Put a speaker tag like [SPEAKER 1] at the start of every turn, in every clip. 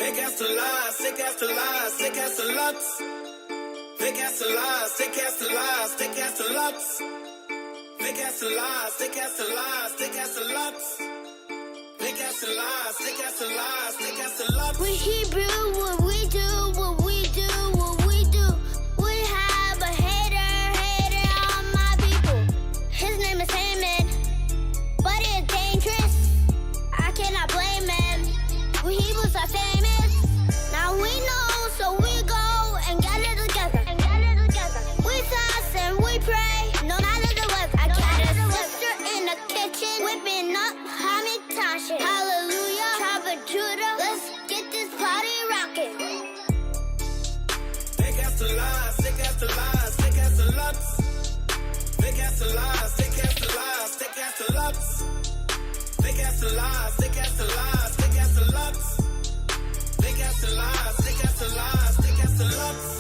[SPEAKER 1] Fake as the lies, sick as the lies, sick as the lots. Fake as the lies, sick as the lies, sick as the lots. Fake as the lies, sick as the lies, sick as the lots. Fake as the lies, sick as the lies, sick as the lots.
[SPEAKER 2] We Hebrew, what we do, what we do, what we do. We have a hater on my people. His name is Haman, but it's dangerous. I cannot blame him. We Hebrews are famous. Now we know, so we go and gather together. We fast and we pray, no matter the weather. I got a sister in the kitchen, whipping up Hamilton. Hallelujah, tribe of Judah. Let's get this party rocking.
[SPEAKER 1] Fake as the lies, sick as the lies, sick as the lots. Fake as the lies, sick as the lies, sick as the lots. Fake as the lies, sick as the lies, sick as the lots. Fake as the lies, sick as the lies, sick as the lots.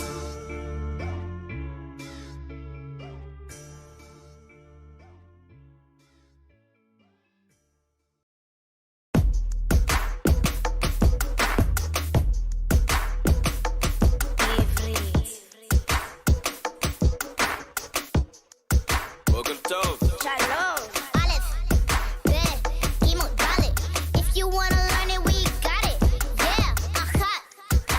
[SPEAKER 1] Welcome to
[SPEAKER 2] Shalom. Aleph, Bet, Gimel, Dalet. If you wanna learn it, we got it. Yeah, Achat,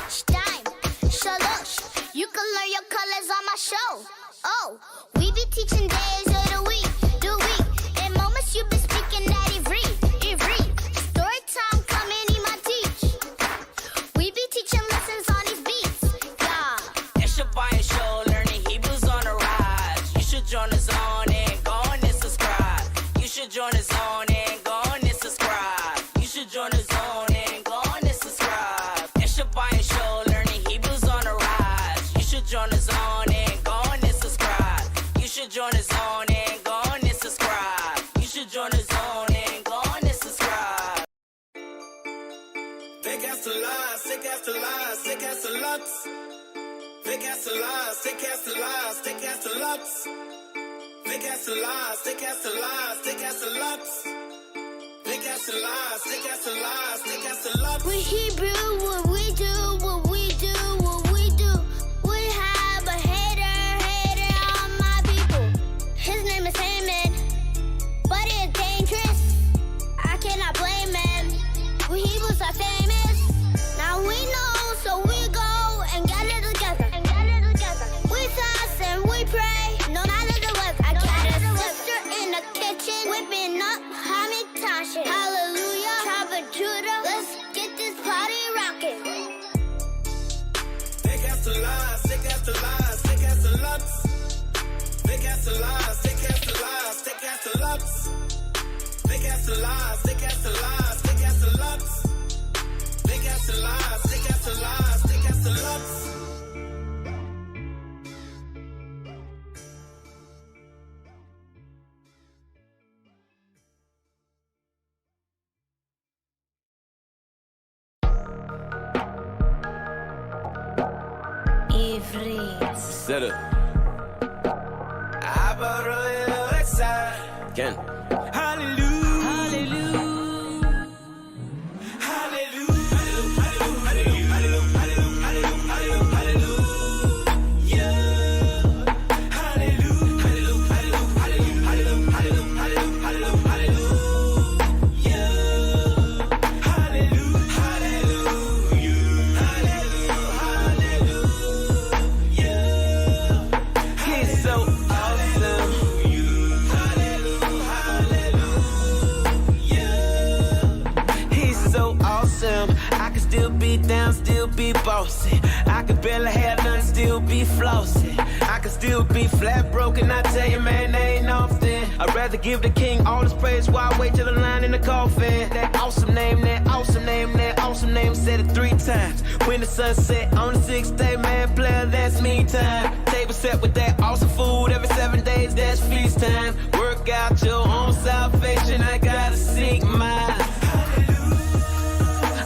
[SPEAKER 2] Shtaim, Shalosh. You can learn your colors on my show. Oh, we be teaching days of the week. In moments you be speaking that Ivrit. Story time coming, he might teach. We be teaching lessons on these beats. Yeah.
[SPEAKER 3] It's your Bible show, learning Hebrews on the rise. You should join the zone and go on and subscribe. You should join the zone and go on and subscribe. You should join the zone and go on and subscribe. It's your Bible show, learning Hebrews on the rise. You should join the zone and go on and subscribe. You should join the zone and go on and subscribe. You should join the zone and go on and subscribe.
[SPEAKER 1] Fake as the lies, sick as the lies, sick as the lots. Fake as the lies, sick as the lies, sick as the lots. Fake as the lies, sick as the lies, sick as the lots. Fake as the lies, sick as the lies, sick as the lots.
[SPEAKER 2] We Hebrew, what we do, what we do, what we do. We have a hater on my people. His name is Haman, but it's dangerous. I cannot blame him. We Hebrews are famous. Now we know, so we go and gather together. We fast and we pray, no matter the weather. I got a sister in the kitchen, whipping up Hamilton. Hallelujah, tribe of Judah. Let's get this party rocking.
[SPEAKER 1] Fake as the lies, sick as the lies, sick as the lots. Fake as the lies, sick as the lies, sick as the lots. Fake as the lies, sick as the lies, sick as the lots. Fake as the lies, sick as the lies, sick as the lots.
[SPEAKER 2] Ivrit.
[SPEAKER 1] Set up. I bought a little outside. Again. Hallelujah. Hallelujah.
[SPEAKER 3] I can still be down, still be bossy. I can barely have none, still be flossy. I can still be flat broken. I tell you, man, they ain't often. I'd rather give the king all his praise while I wait till the line in the coffin. That awesome name, that awesome name, that awesome name. Said it 3 times. When the sun set on the 6th day, man, player, that's me time. Table set with that awesome food every 7 days, that's feast time. Work out your own salvation. I gotta seek mine.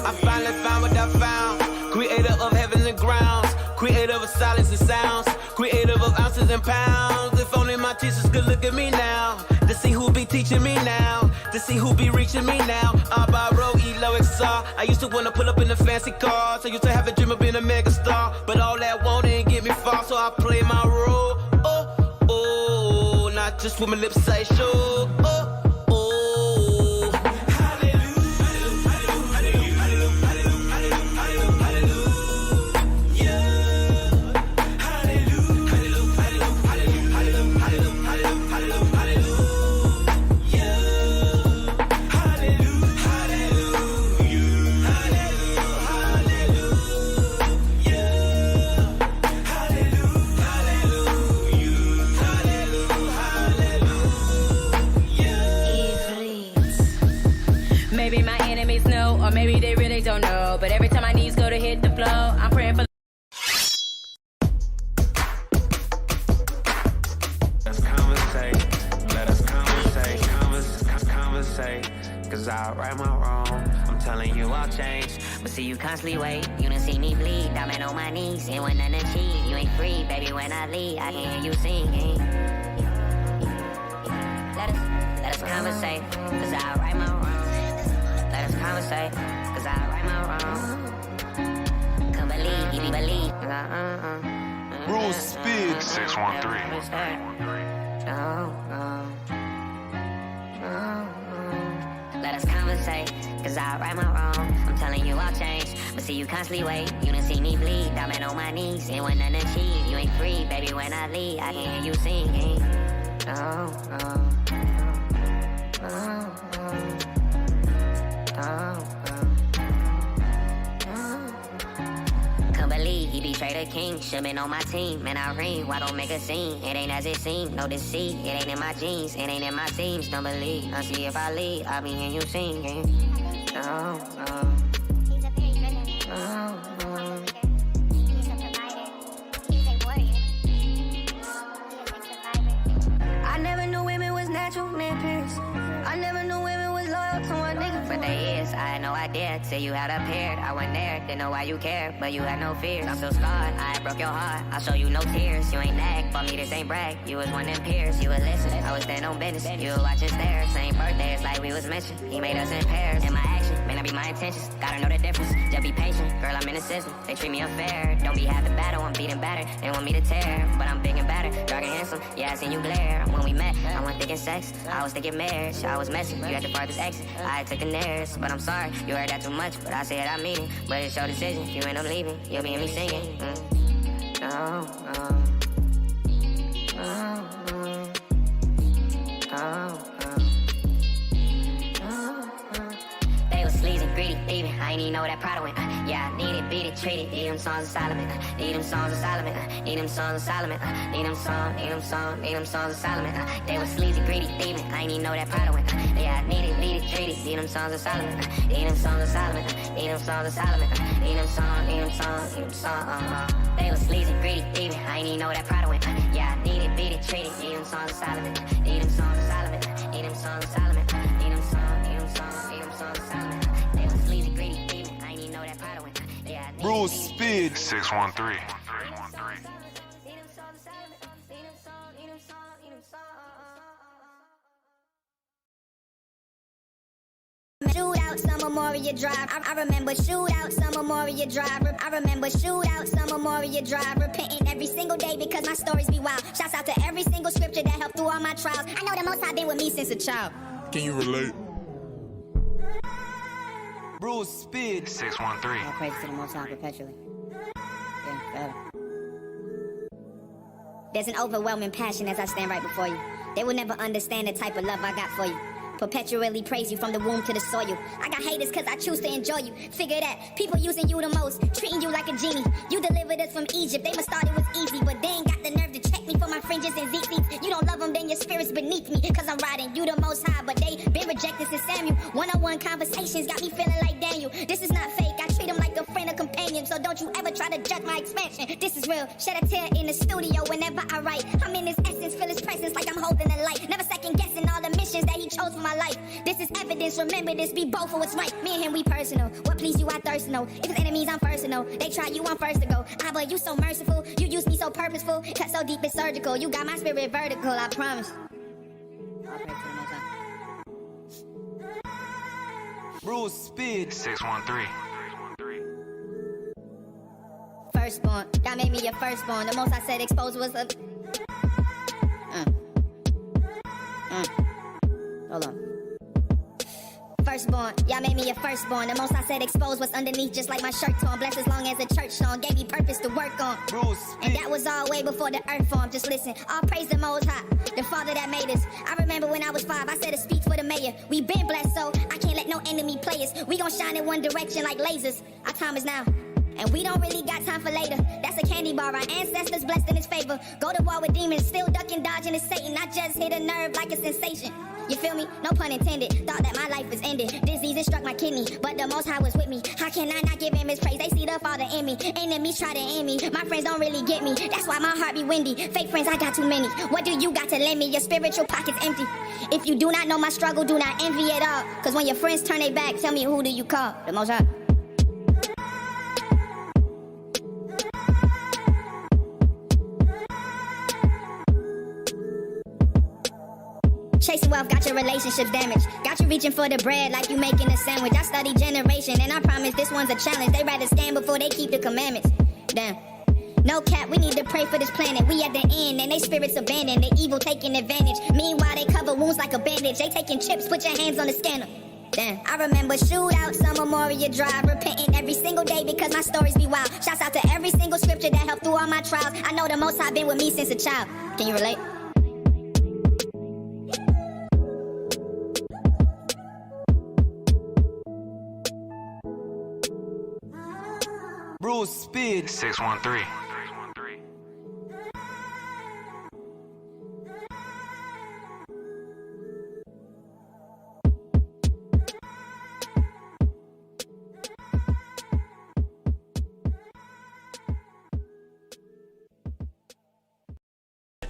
[SPEAKER 3] I finally found what I found. Creator of heavens and grounds. Creator of silence and sounds. Creator of ounces and pounds. If only my teachers could look at me now. To see who be teaching me now. To see who be reaching me now. Abba, Ro, Elo, bizarre. I used to wanna pull up in the fancy cars. I used to have a dream of being a mega star. But all that won't ain't get me far, so I play my role. Oh, oh, not just with my lips say sure. Oh.
[SPEAKER 4] Maybe my enemies know, or maybe they really don't know. But every time my knees go to hit the floor, I'm praying for.
[SPEAKER 5] Let's conversate, let us conversate, cause I right my wrong, I'm telling you I'll change.
[SPEAKER 6] But see you constantly wait, you done see me bleed, diamond on my knees, ain't want nothing to cheat, you ain't free, baby when I leave, I can hear you singing. Let us conversate, cause I right my wrong. Let us conversate, cause I right my wrong. Come believe, you believe.
[SPEAKER 7] Bruce Speed
[SPEAKER 5] 613.
[SPEAKER 6] Let us conversate, cause I right my wrong. I'm telling you I'll change, but see you constantly wait. You done see me bleed, diamond on my knees, ain't want nothing to cheat, you ain't free, baby when I leave, I can hear you singing. Can't believe he betrayed a king. Should've been on my team, man. I ring. Why don't make a scene? It ain't as it seems. No deceit. It ain't in my jeans. It ain't in my teams. Don't believe. I see if I leave, I'll be hearing you singing. I never knew women was natural, man, Pierce. I never knew women was loyal to one nigga. But they is, I had no idea till you had appeared. I wasn't there, didn't know why you cared, but you had no fears. I'm still scarred, I broke your heart. I'll show you no tears. You ain't nag, for me this ain't brag. You was one of them peers, you would listen. I was stand on business, you would watch and stare. Same birthdays like we was mentioned. He made us in pairs. In my action, may not be my intentions. Gotta know the difference, just be patient. Girl, I'm in the system, they treat me unfair. Don't be half the battle, I'm beating battered. They want me to tear, but I'm big and battered. Dark and handsome, yeah, I seen you glare. When we met, I wasn't thinking sex, I was thinking marriage. I was messy, you had the farthest exit. I took the nearest, but I'm sorry, you heard that too much. But I said I mean it, but it's your decision. If you end up leaving, you'll be hearing me singing. They was sleazy, greedy, thieving. I ain't even know where that product went. Yeah, I need it, beat it, treat it. Need them songs of Solomon. Need them songs of Solomon. Need them songs of Solomon. Need them songs of Solomon. They was sleazy, greedy, thieving. I ain't even know where that product went. Yeah, I need it, beat it, treat it. Need them songs of Solomon. Need them songs of Solomon. Need them songs of Solomon. Need them songs. They was sleazy, greedy, thieving. I ain't even know where that product went. Yeah, I need it, beat it, treat it. Need them songs of Solomon. Need them songs of Solomon. Need them songs of Solomon. Need them songs of Solomon. They was sleazy, greedy, thieving. I ain't even know that product went. Yeah, I need
[SPEAKER 7] Bruce Speed
[SPEAKER 5] 613.
[SPEAKER 2] Shootout, Summer Memorial Drive. I remember shootout, Summer Memorial Drive. I remember shootout, Summer Memorial Drive. Repenting every single day because my stories be wild. Shouts out to every single scripture that helped through all my trials. I know the Most High been with me since a child.
[SPEAKER 7] Can you relate? Bruce Speed
[SPEAKER 5] 613.
[SPEAKER 6] All praise to the Most High perpetually. Yeah, forever.
[SPEAKER 2] There's an overwhelming passion as I stand right before you. They will never understand the type of love I got for you. Perpetually praise you from the womb to the soil. I got haters cause I choose to enjoy you. Figure that, people using you the most, treating you like a genie. You delivered us from Egypt, they must thought it was easy, but they ain't got the nerve to check me for my fringes and zits. You don't love them, then your spirit's beneath me, cause I'm riding you the most high, but they been rejected since Samuel. One-on-one conversations got me feeling like Daniel. This is not fake, I treat them like a friend or companion, so don't you ever try to judge my expansion. This is real, shed a tear in the studio whenever I write. I'm in his essence, feel his presence like I'm holding a light. Never second guessing all the missions that he chose for my life. This is evidence, remember this, be both for what's right. Me and him, we personal. What please you, I thirst to know. If it's enemies, I'm first to know. They try you, I'm first to go. Ah, but you so merciful. You use me so purposeful. Cut so deep, it's surgical. You got my spirit vertical, I promise.
[SPEAKER 6] All praise to the Most High.
[SPEAKER 7] Bruce Speed.
[SPEAKER 5] 613.
[SPEAKER 2] Firstborn, God made me a firstborn. The most I said exposed was a. Hold on. Firstborn, y'all made me a firstborn. The most I said exposed was underneath, just like my shirt torn. Blessed as long as the church song gave me purpose to work on.
[SPEAKER 7] Bruce
[SPEAKER 2] And
[SPEAKER 7] Speed.
[SPEAKER 2] that was all way before the earth formed. Just listen, all praise the Most High, the Father that made us. I remember when I was 5, I said a speech for the mayor. We been blessed, so I can't let no enemy play us. We gon' shine in one direction like lasers. Our time is now. And we don't really got time for later. That's a candy bar. Our ancestors blessed in his favor. Go to war with demons, still ducking, dodging is Satan. I just hit a nerve like a sensation. You feel me? No pun intended. Thought that my life was ended. Disease it struck my kidney, but the Most High was with me. How can I not give him his praise? They see the Father in me. Enemies try to end me. My friends don't really get me. That's why my heart be windy. Fake friends, I got too many. What do you got to lend me? Your spiritual pocket's empty. If you do not know my struggle, do not envy it all. Cause when your friends turn their back, tell me who do you call? The Most High. Chasing wealth got your relationships damaged. Got you reaching for the bread like you making a sandwich. I study generation and I promise this one's a challenge. They rather stand before they keep the commandments. Damn. No cap, we need to pray for this planet. We at the end and they spirits abandoned. The evil taking advantage. Meanwhile they cover wounds like a bandage. They taking chips, put your hands on the scanner. Damn. I remember shootouts on Memorial Drive. Repenting every single day because my stories be wild. Shouts out to every single scripture that helped through all my trials. I know the Most High been with me since a child. Can you relate?
[SPEAKER 7] Bruce Speed.
[SPEAKER 5] 613.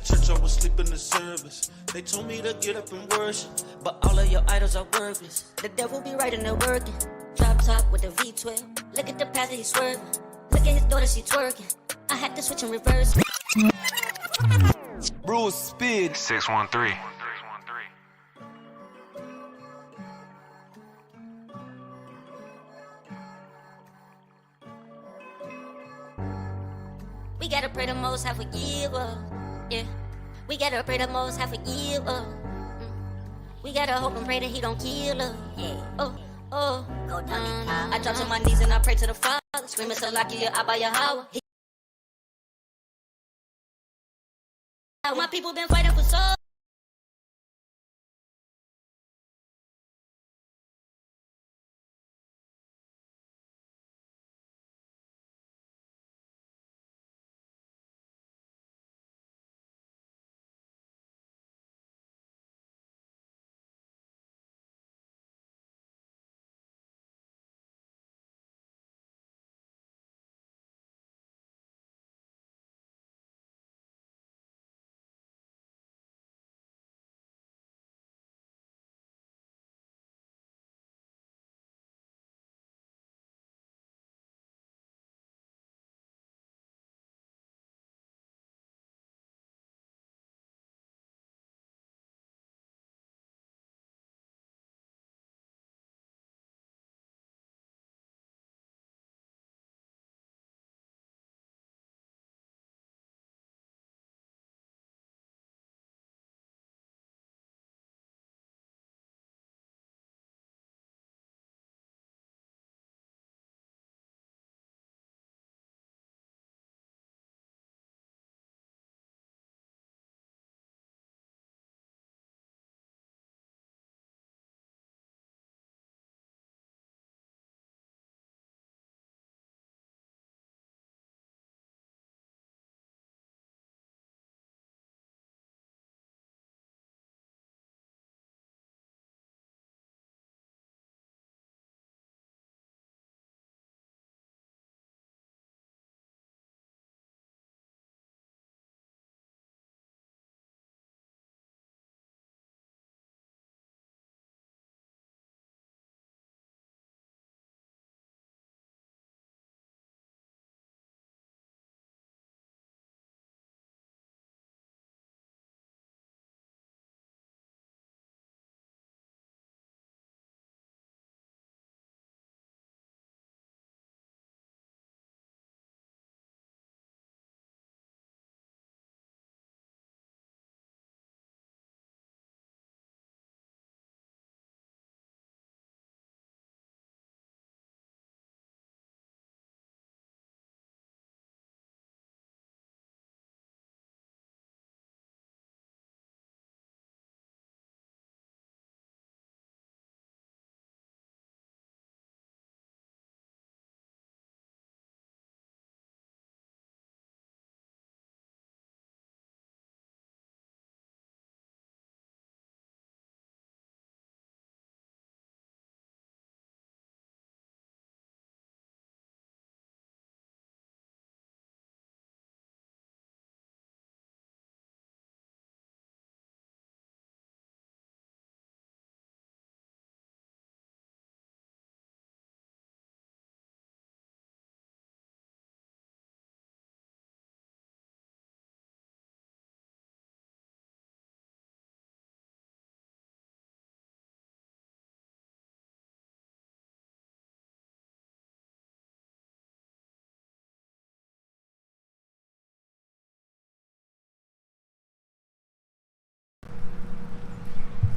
[SPEAKER 8] Church, I was sleeping in service. They told me to get up and worship, but all of your idols are worthless. The devil be right in there working. Drop top with the V12. Look at the path that he's swerving. Look at his daughter, she twerking. I had to switch and reverse.
[SPEAKER 7] Bruce Speed.
[SPEAKER 5] 613.
[SPEAKER 6] We gotta pray the Most High forgive us. Yeah. We gotta pray the Most High forgive us. We gotta hope and pray that he don't kill us. Yeah. Oh. Go down. I drop to my knees and I pray to the Father. Screaming Salakia, Abba Yahweh. My people been fighting for so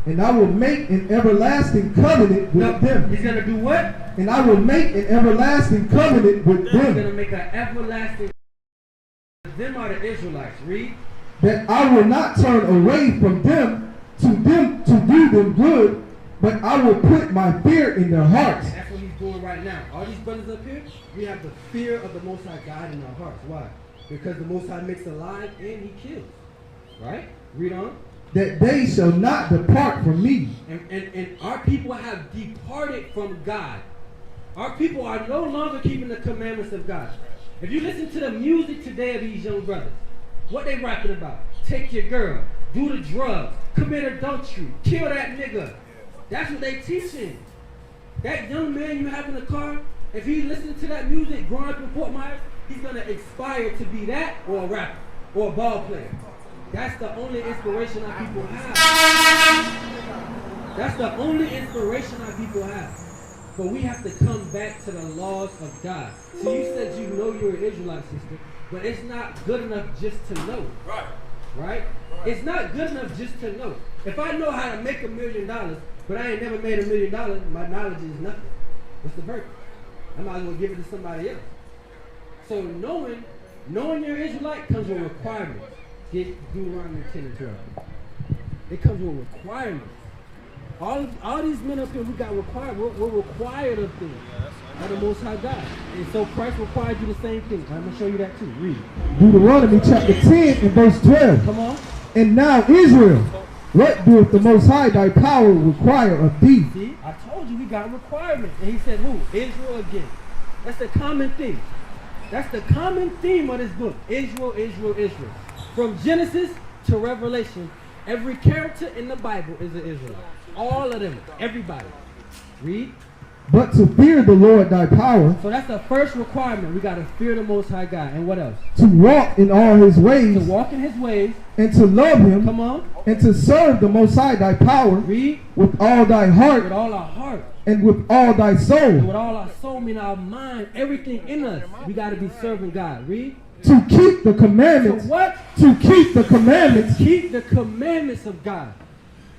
[SPEAKER 9] And I will make an everlasting covenant with them.
[SPEAKER 10] He's going to do what?
[SPEAKER 9] And I will make an everlasting covenant with
[SPEAKER 10] He's going to
[SPEAKER 9] them.
[SPEAKER 10] make an everlasting. Them are the Israelites. Read.
[SPEAKER 9] That I will not turn away from them to do them good, but I will put my fear in their hearts.
[SPEAKER 10] That's what he's doing right now. All these brothers up here, we have the fear of the Most High God in our hearts. Why? Because the Most High makes alive and he kills. Right? Read on.
[SPEAKER 9] That they shall not depart from me.
[SPEAKER 10] And our people have departed from God. Our people are no longer keeping the commandments of God. If you listen to the music today of these young brothers, what they rapping about? Take your girl, do the drugs, commit adultery, kill that nigga. That's what they teaching. That young man you have in the car, if he listens to that music growing up in Fort Myers, he's going to aspire to be that or a rapper or a ball player. That's the only inspiration our people have. That's the only inspiration our people have. But we have to come back to the laws of God. So you said you know you're an Israelite, sister, but it's not good enough just to know. Right? It's not good enough just to know. If I know how to make $1 million, but I ain't never made $1 million, my knowledge is nothing. What's the purpose? I might as well give it to somebody else. So knowing you're an Israelite comes with requirements. Get Deuteronomy 10 and 12. It comes with requirements. All these men up here, we got required. We're required of things by the Most High God. And so Christ required you the same thing. I'm going to show you that too. Read.
[SPEAKER 9] Deuteronomy chapter 10 and verse 12.
[SPEAKER 10] Come on.
[SPEAKER 9] And now Israel, what doeth the Most High thy power require of thee?
[SPEAKER 10] See, I told you we got requirements. And he said who? Israel again. That's the common theme. That's the common theme of this book. Israel, Israel, Israel. From Genesis to Revelation, every character in the Bible is an Israelite. All of them. Everybody. Read.
[SPEAKER 9] But to fear the Lord thy power.
[SPEAKER 10] So that's the first requirement. We got to fear the Most High God. And what else?
[SPEAKER 9] To walk in all his ways.
[SPEAKER 10] To walk in his ways.
[SPEAKER 9] And to love him.
[SPEAKER 10] Come on.
[SPEAKER 9] And to serve the Most High thy power.
[SPEAKER 10] Read.
[SPEAKER 9] With all thy heart.
[SPEAKER 10] With all our heart.
[SPEAKER 9] And with all thy soul.
[SPEAKER 10] And with all our soul, meaning our mind, everything in us. We got to be serving God. Read.
[SPEAKER 9] To keep the commandments.
[SPEAKER 10] To what?
[SPEAKER 9] To keep the commandments.
[SPEAKER 10] Keep the commandments of God.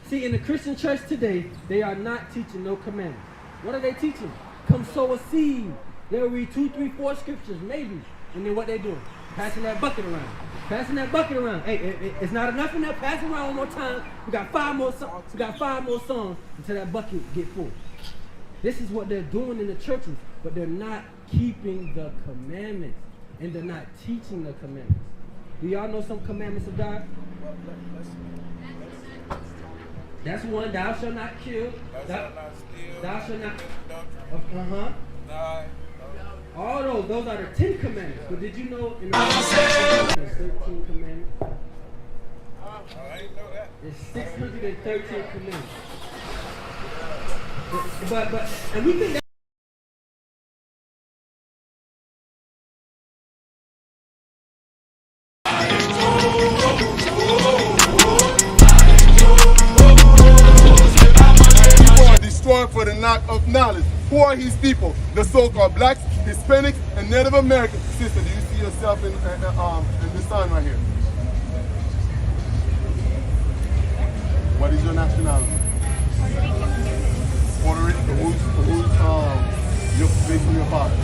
[SPEAKER 10] See, in the Christian church today, they are not teaching no commandments. What are they teaching? Come sow a seed. They'll read 2, 3, 4 scriptures, maybe. And then what they doing? Passing that bucket around. Passing that bucket around. Hey, it's not enough in there. Pass it around one more time. We got 5 more songs. We got 5 more songs until that bucket get full. This is what they're doing in the churches, but they're not keeping the commandments. And they're not teaching the commandments. Do y'all know some commandments of God? That's one. Thou shalt not kill. Thou shalt not. All those are the 10 commandments. But did you know in the Bible there's 13 commandments?
[SPEAKER 11] I didn't know that.
[SPEAKER 10] There's 613 commandments. But and we think that.
[SPEAKER 11] For the knock of knowledge. Who are his people? The so-called blacks, Hispanics, and Native Americans. Sister, do you see yourself in the sign right here? What is your nationality? Puerto Rican. Who's based on your father?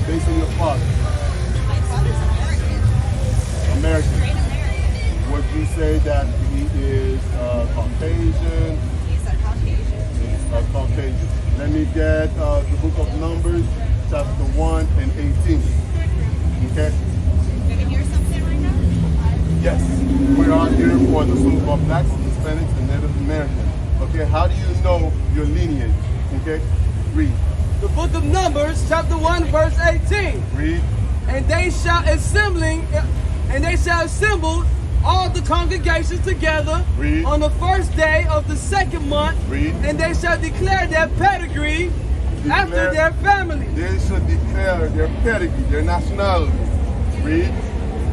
[SPEAKER 11] Based on your father.
[SPEAKER 12] My father's American.
[SPEAKER 11] American. Would you say that he is Caucasian? Caucasian. Let me get the book of Numbers, chapter 1 and 18. Okay?
[SPEAKER 12] You can hear something right now?
[SPEAKER 11] Yes. We are here for the so-called blacks, Hispanics, and Native Americans. Okay, how do you know your lineage? Okay? Read.
[SPEAKER 13] The book of Numbers, chapter 1, verse 18.
[SPEAKER 11] Read.
[SPEAKER 13] And they shall assemble all the congregations together
[SPEAKER 11] Read.
[SPEAKER 13] On the first day of the second month.
[SPEAKER 11] Read.
[SPEAKER 13] And they shall declare their pedigree after their family.
[SPEAKER 11] They shall declare their pedigree, their nationality. Read.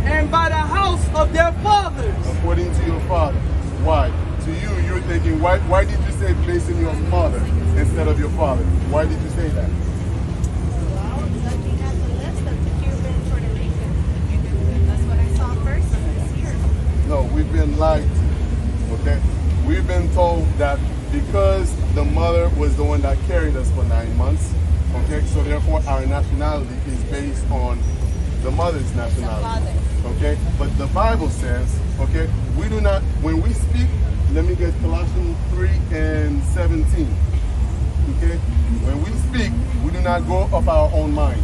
[SPEAKER 13] And by the house of their fathers.
[SPEAKER 11] According to your father. Why? To you, you're thinking, why did you say based on your mother instead of your father? Why did you say that?
[SPEAKER 12] Well, looking at the list of the Cuban Puerto Rican, that's what I saw first when I was here.
[SPEAKER 11] No, we've been lied to. Okay? we've been told that because the mother was the one that carried us for 9 months, okay, so therefore our nationality is based on the mother's nationality, okay? But the Bible says, okay, we do not, when we speak, let me get Colossians 3:17, okay? When we speak, we do not go of our own mind,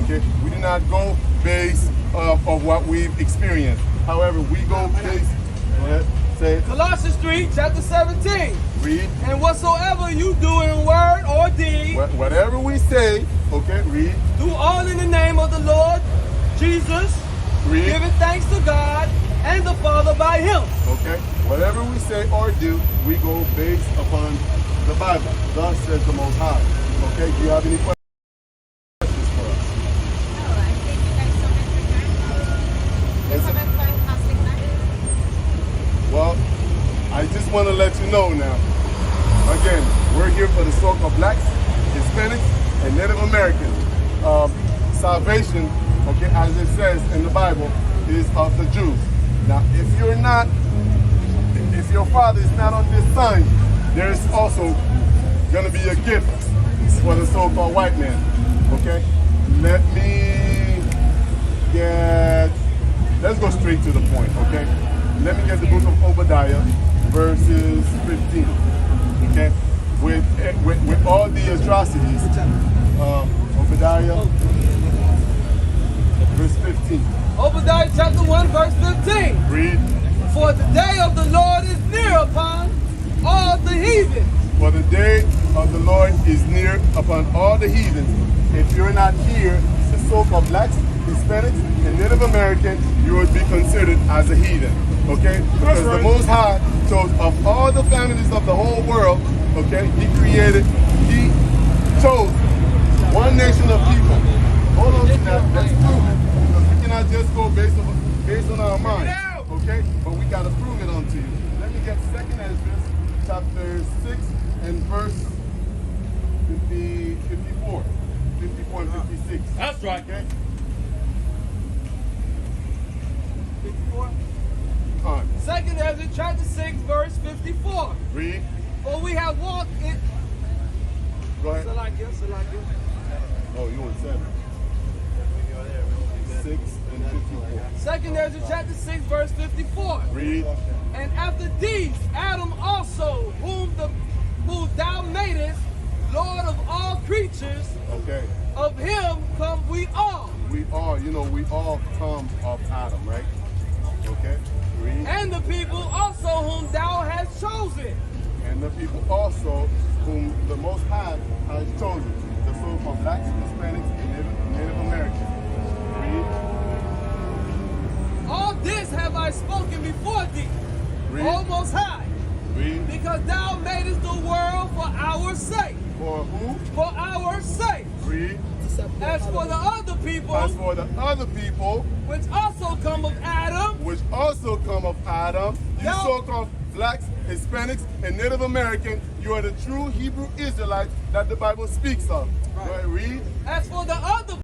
[SPEAKER 11] okay? We do not go based of what we've experienced. However, we go based, go ahead, say it.
[SPEAKER 13] Colossians 3, chapter 17.
[SPEAKER 11] Read.
[SPEAKER 13] And whatsoever you do in word or deed,
[SPEAKER 11] Whatever we say, okay, read.
[SPEAKER 13] do all in the name of the Lord Jesus,
[SPEAKER 11] Read.
[SPEAKER 13] giving thanks to God and the Father by him.
[SPEAKER 11] Okay? Whatever we say or do, we go based upon the Bible. Thus says the Most High. Okay? Do you have any questions for us?
[SPEAKER 12] No, I think you guys don't entertain. You haven't found Catholic marriage?
[SPEAKER 11] Well, I just want to let you know now. Again, we're here for the so-called blacks, Hispanics, and Native Americans. Salvation, okay, as it says in the Bible, is of the Jews. Now, if you're not, if your father is not on this sign, there's also going to be a gift for the so-called white man. Okay? Let's go straight to the point, okay? Let me get the book of Obadiah, verses 15. Okay? With all the atrocities, Obadiah, verse 15.
[SPEAKER 13] Obadiah chapter 1, verse 15.
[SPEAKER 11] Read.
[SPEAKER 13] For the day of the Lord is near upon all the heathens.
[SPEAKER 11] For the day of the Lord is near upon all the heathens. If you're not here, the so-called blacks, Hispanics, and Native American, you would be considered as a heathen. Okay? Because the Most High chose of all the families of the whole world, okay, he chose one nation of people. Hold on to that. That's true. We cannot just go based on our mind. Okay? But we got to prove it unto you. Let me get 2nd Ezra, chapter 6 and verse 54 and 56.
[SPEAKER 13] That's right.
[SPEAKER 11] Okay?
[SPEAKER 13] 54.
[SPEAKER 11] On.
[SPEAKER 13] 2nd Ezra chapter 6, verse 54.
[SPEAKER 11] Read.
[SPEAKER 13] For we have walked in.
[SPEAKER 11] Go ahead.
[SPEAKER 13] Salakia.
[SPEAKER 11] Oh, you want 7. 6 and 54.
[SPEAKER 13] 2nd Ezra chapter 6, verse 54.
[SPEAKER 11] Read.
[SPEAKER 13] And after these, Adam also, whom thou madest, Lord of all creatures,
[SPEAKER 11] Okay.
[SPEAKER 13] of him come we all.
[SPEAKER 11] We all come of Adam, right? Okay. Read.
[SPEAKER 13] And the people also whom thou hast chosen.
[SPEAKER 11] And the people also whom the Most High has chosen, the so-called blacks, Hispanics, and Native Americans. Read.
[SPEAKER 13] All this have I spoken before thee,
[SPEAKER 11] Read.
[SPEAKER 13] O Most High,
[SPEAKER 11] Read.
[SPEAKER 13] because thou madest the world for our sake.
[SPEAKER 11] For who?
[SPEAKER 13] For our sake.
[SPEAKER 11] Read.
[SPEAKER 13] As for the other people,
[SPEAKER 11] which
[SPEAKER 13] also come of Adam,
[SPEAKER 11] you so-called blacks, Hispanics, and Native American, you are the true Hebrew Israelites that the Bible speaks of. Right. Go ahead, read.
[SPEAKER 13] As for the other.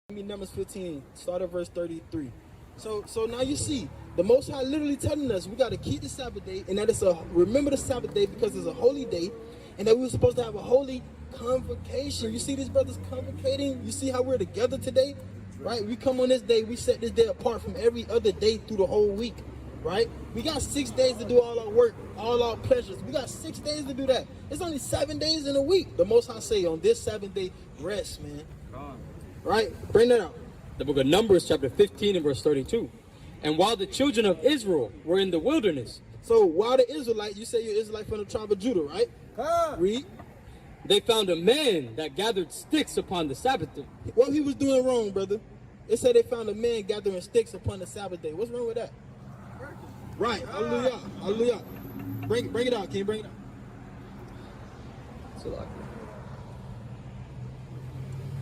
[SPEAKER 10] Numbers 15, start at verse 33. So now you see, the Most High literally telling us we got to keep the Sabbath day, and that it's remember the Sabbath day because it's a holy day, and that we were supposed to have a holy convocation. You see these brothers convocating? You see how we're together today? Right? We come on this day, we set this day apart from every other day through the whole week. Right? We got 6 days to do all our work, all our pleasures. We got 6 days to do that. It's only 7 days in a week. The Most High say on this 7th day, rest, man. Right? Bring that out.
[SPEAKER 14] The book of Numbers, chapter 15 and verse 32. And while the children of Israel were in the wilderness.
[SPEAKER 10] So while the Israelite, you say you're Israelite from the tribe of Judah, right? Read.
[SPEAKER 14] They found a man that gathered sticks upon the Sabbath day.
[SPEAKER 10] What he was doing wrong, brother? It said they found a man gathering sticks upon the Sabbath day. What's wrong with that? Right. Hallelujah. Hallelujah. Bring it out. Can you bring it out?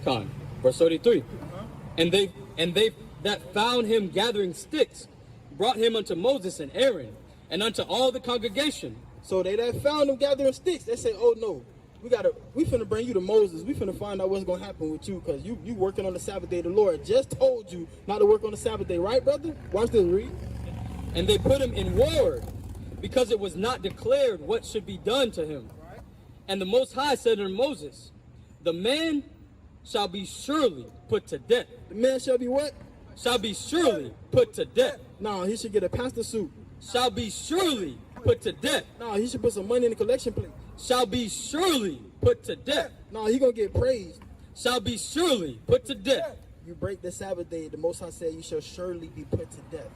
[SPEAKER 14] Con. Verse 33. And they that found him gathering sticks brought him unto Moses and Aaron and unto all the congregation.
[SPEAKER 10] So they that found him gathering sticks, they say, oh no, we finna bring you to Moses. We finna find out what's gonna happen with you, because you working on the Sabbath day. The Lord just told you not to work on the Sabbath day, right, brother? Watch this, read.
[SPEAKER 14] And they put him in ward, because it was not declared what should be done to him. And the Most High said unto Moses, the man shall be surely put to death.
[SPEAKER 15] The man shall be what?
[SPEAKER 14] Shall be surely put to death.
[SPEAKER 15] No, he should get a pastor suit.
[SPEAKER 14] Shall be surely put to death.
[SPEAKER 15] No, he should put some money in the collection plate.
[SPEAKER 14] Shall be surely put to death.
[SPEAKER 15] No, he gonna get praised.
[SPEAKER 14] Shall be surely put to death.
[SPEAKER 15] You break the Sabbath day, the Most High said you shall surely be put to death.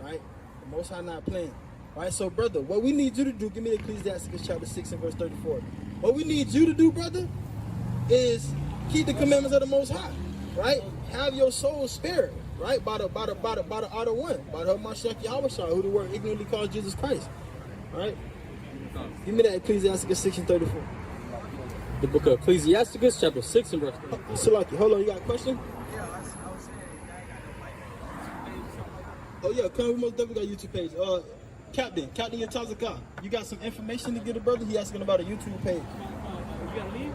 [SPEAKER 15] Right? The Most High not playing. Right? So, brother, what we need you to do, give me Ecclesiastes chapter 6 and verse 34. What we need you to do, brother, is keep the commandments of the Most High. Right? Have your soul spared. Right? By the outer one. By the Mashiach Yahushua, who the word ignorantly calls Jesus Christ. Right? Give me that Ecclesiastes 6 and 34.
[SPEAKER 14] The book of Ecclesiastes, chapter 6 and verse 34.
[SPEAKER 15] Salaki, hold on, you got a question? Oh yeah, we most definitely got a YouTube page. Captain Yatazaka, you got some information to get a brother? He asking about a YouTube page.
[SPEAKER 10] You gotta leave?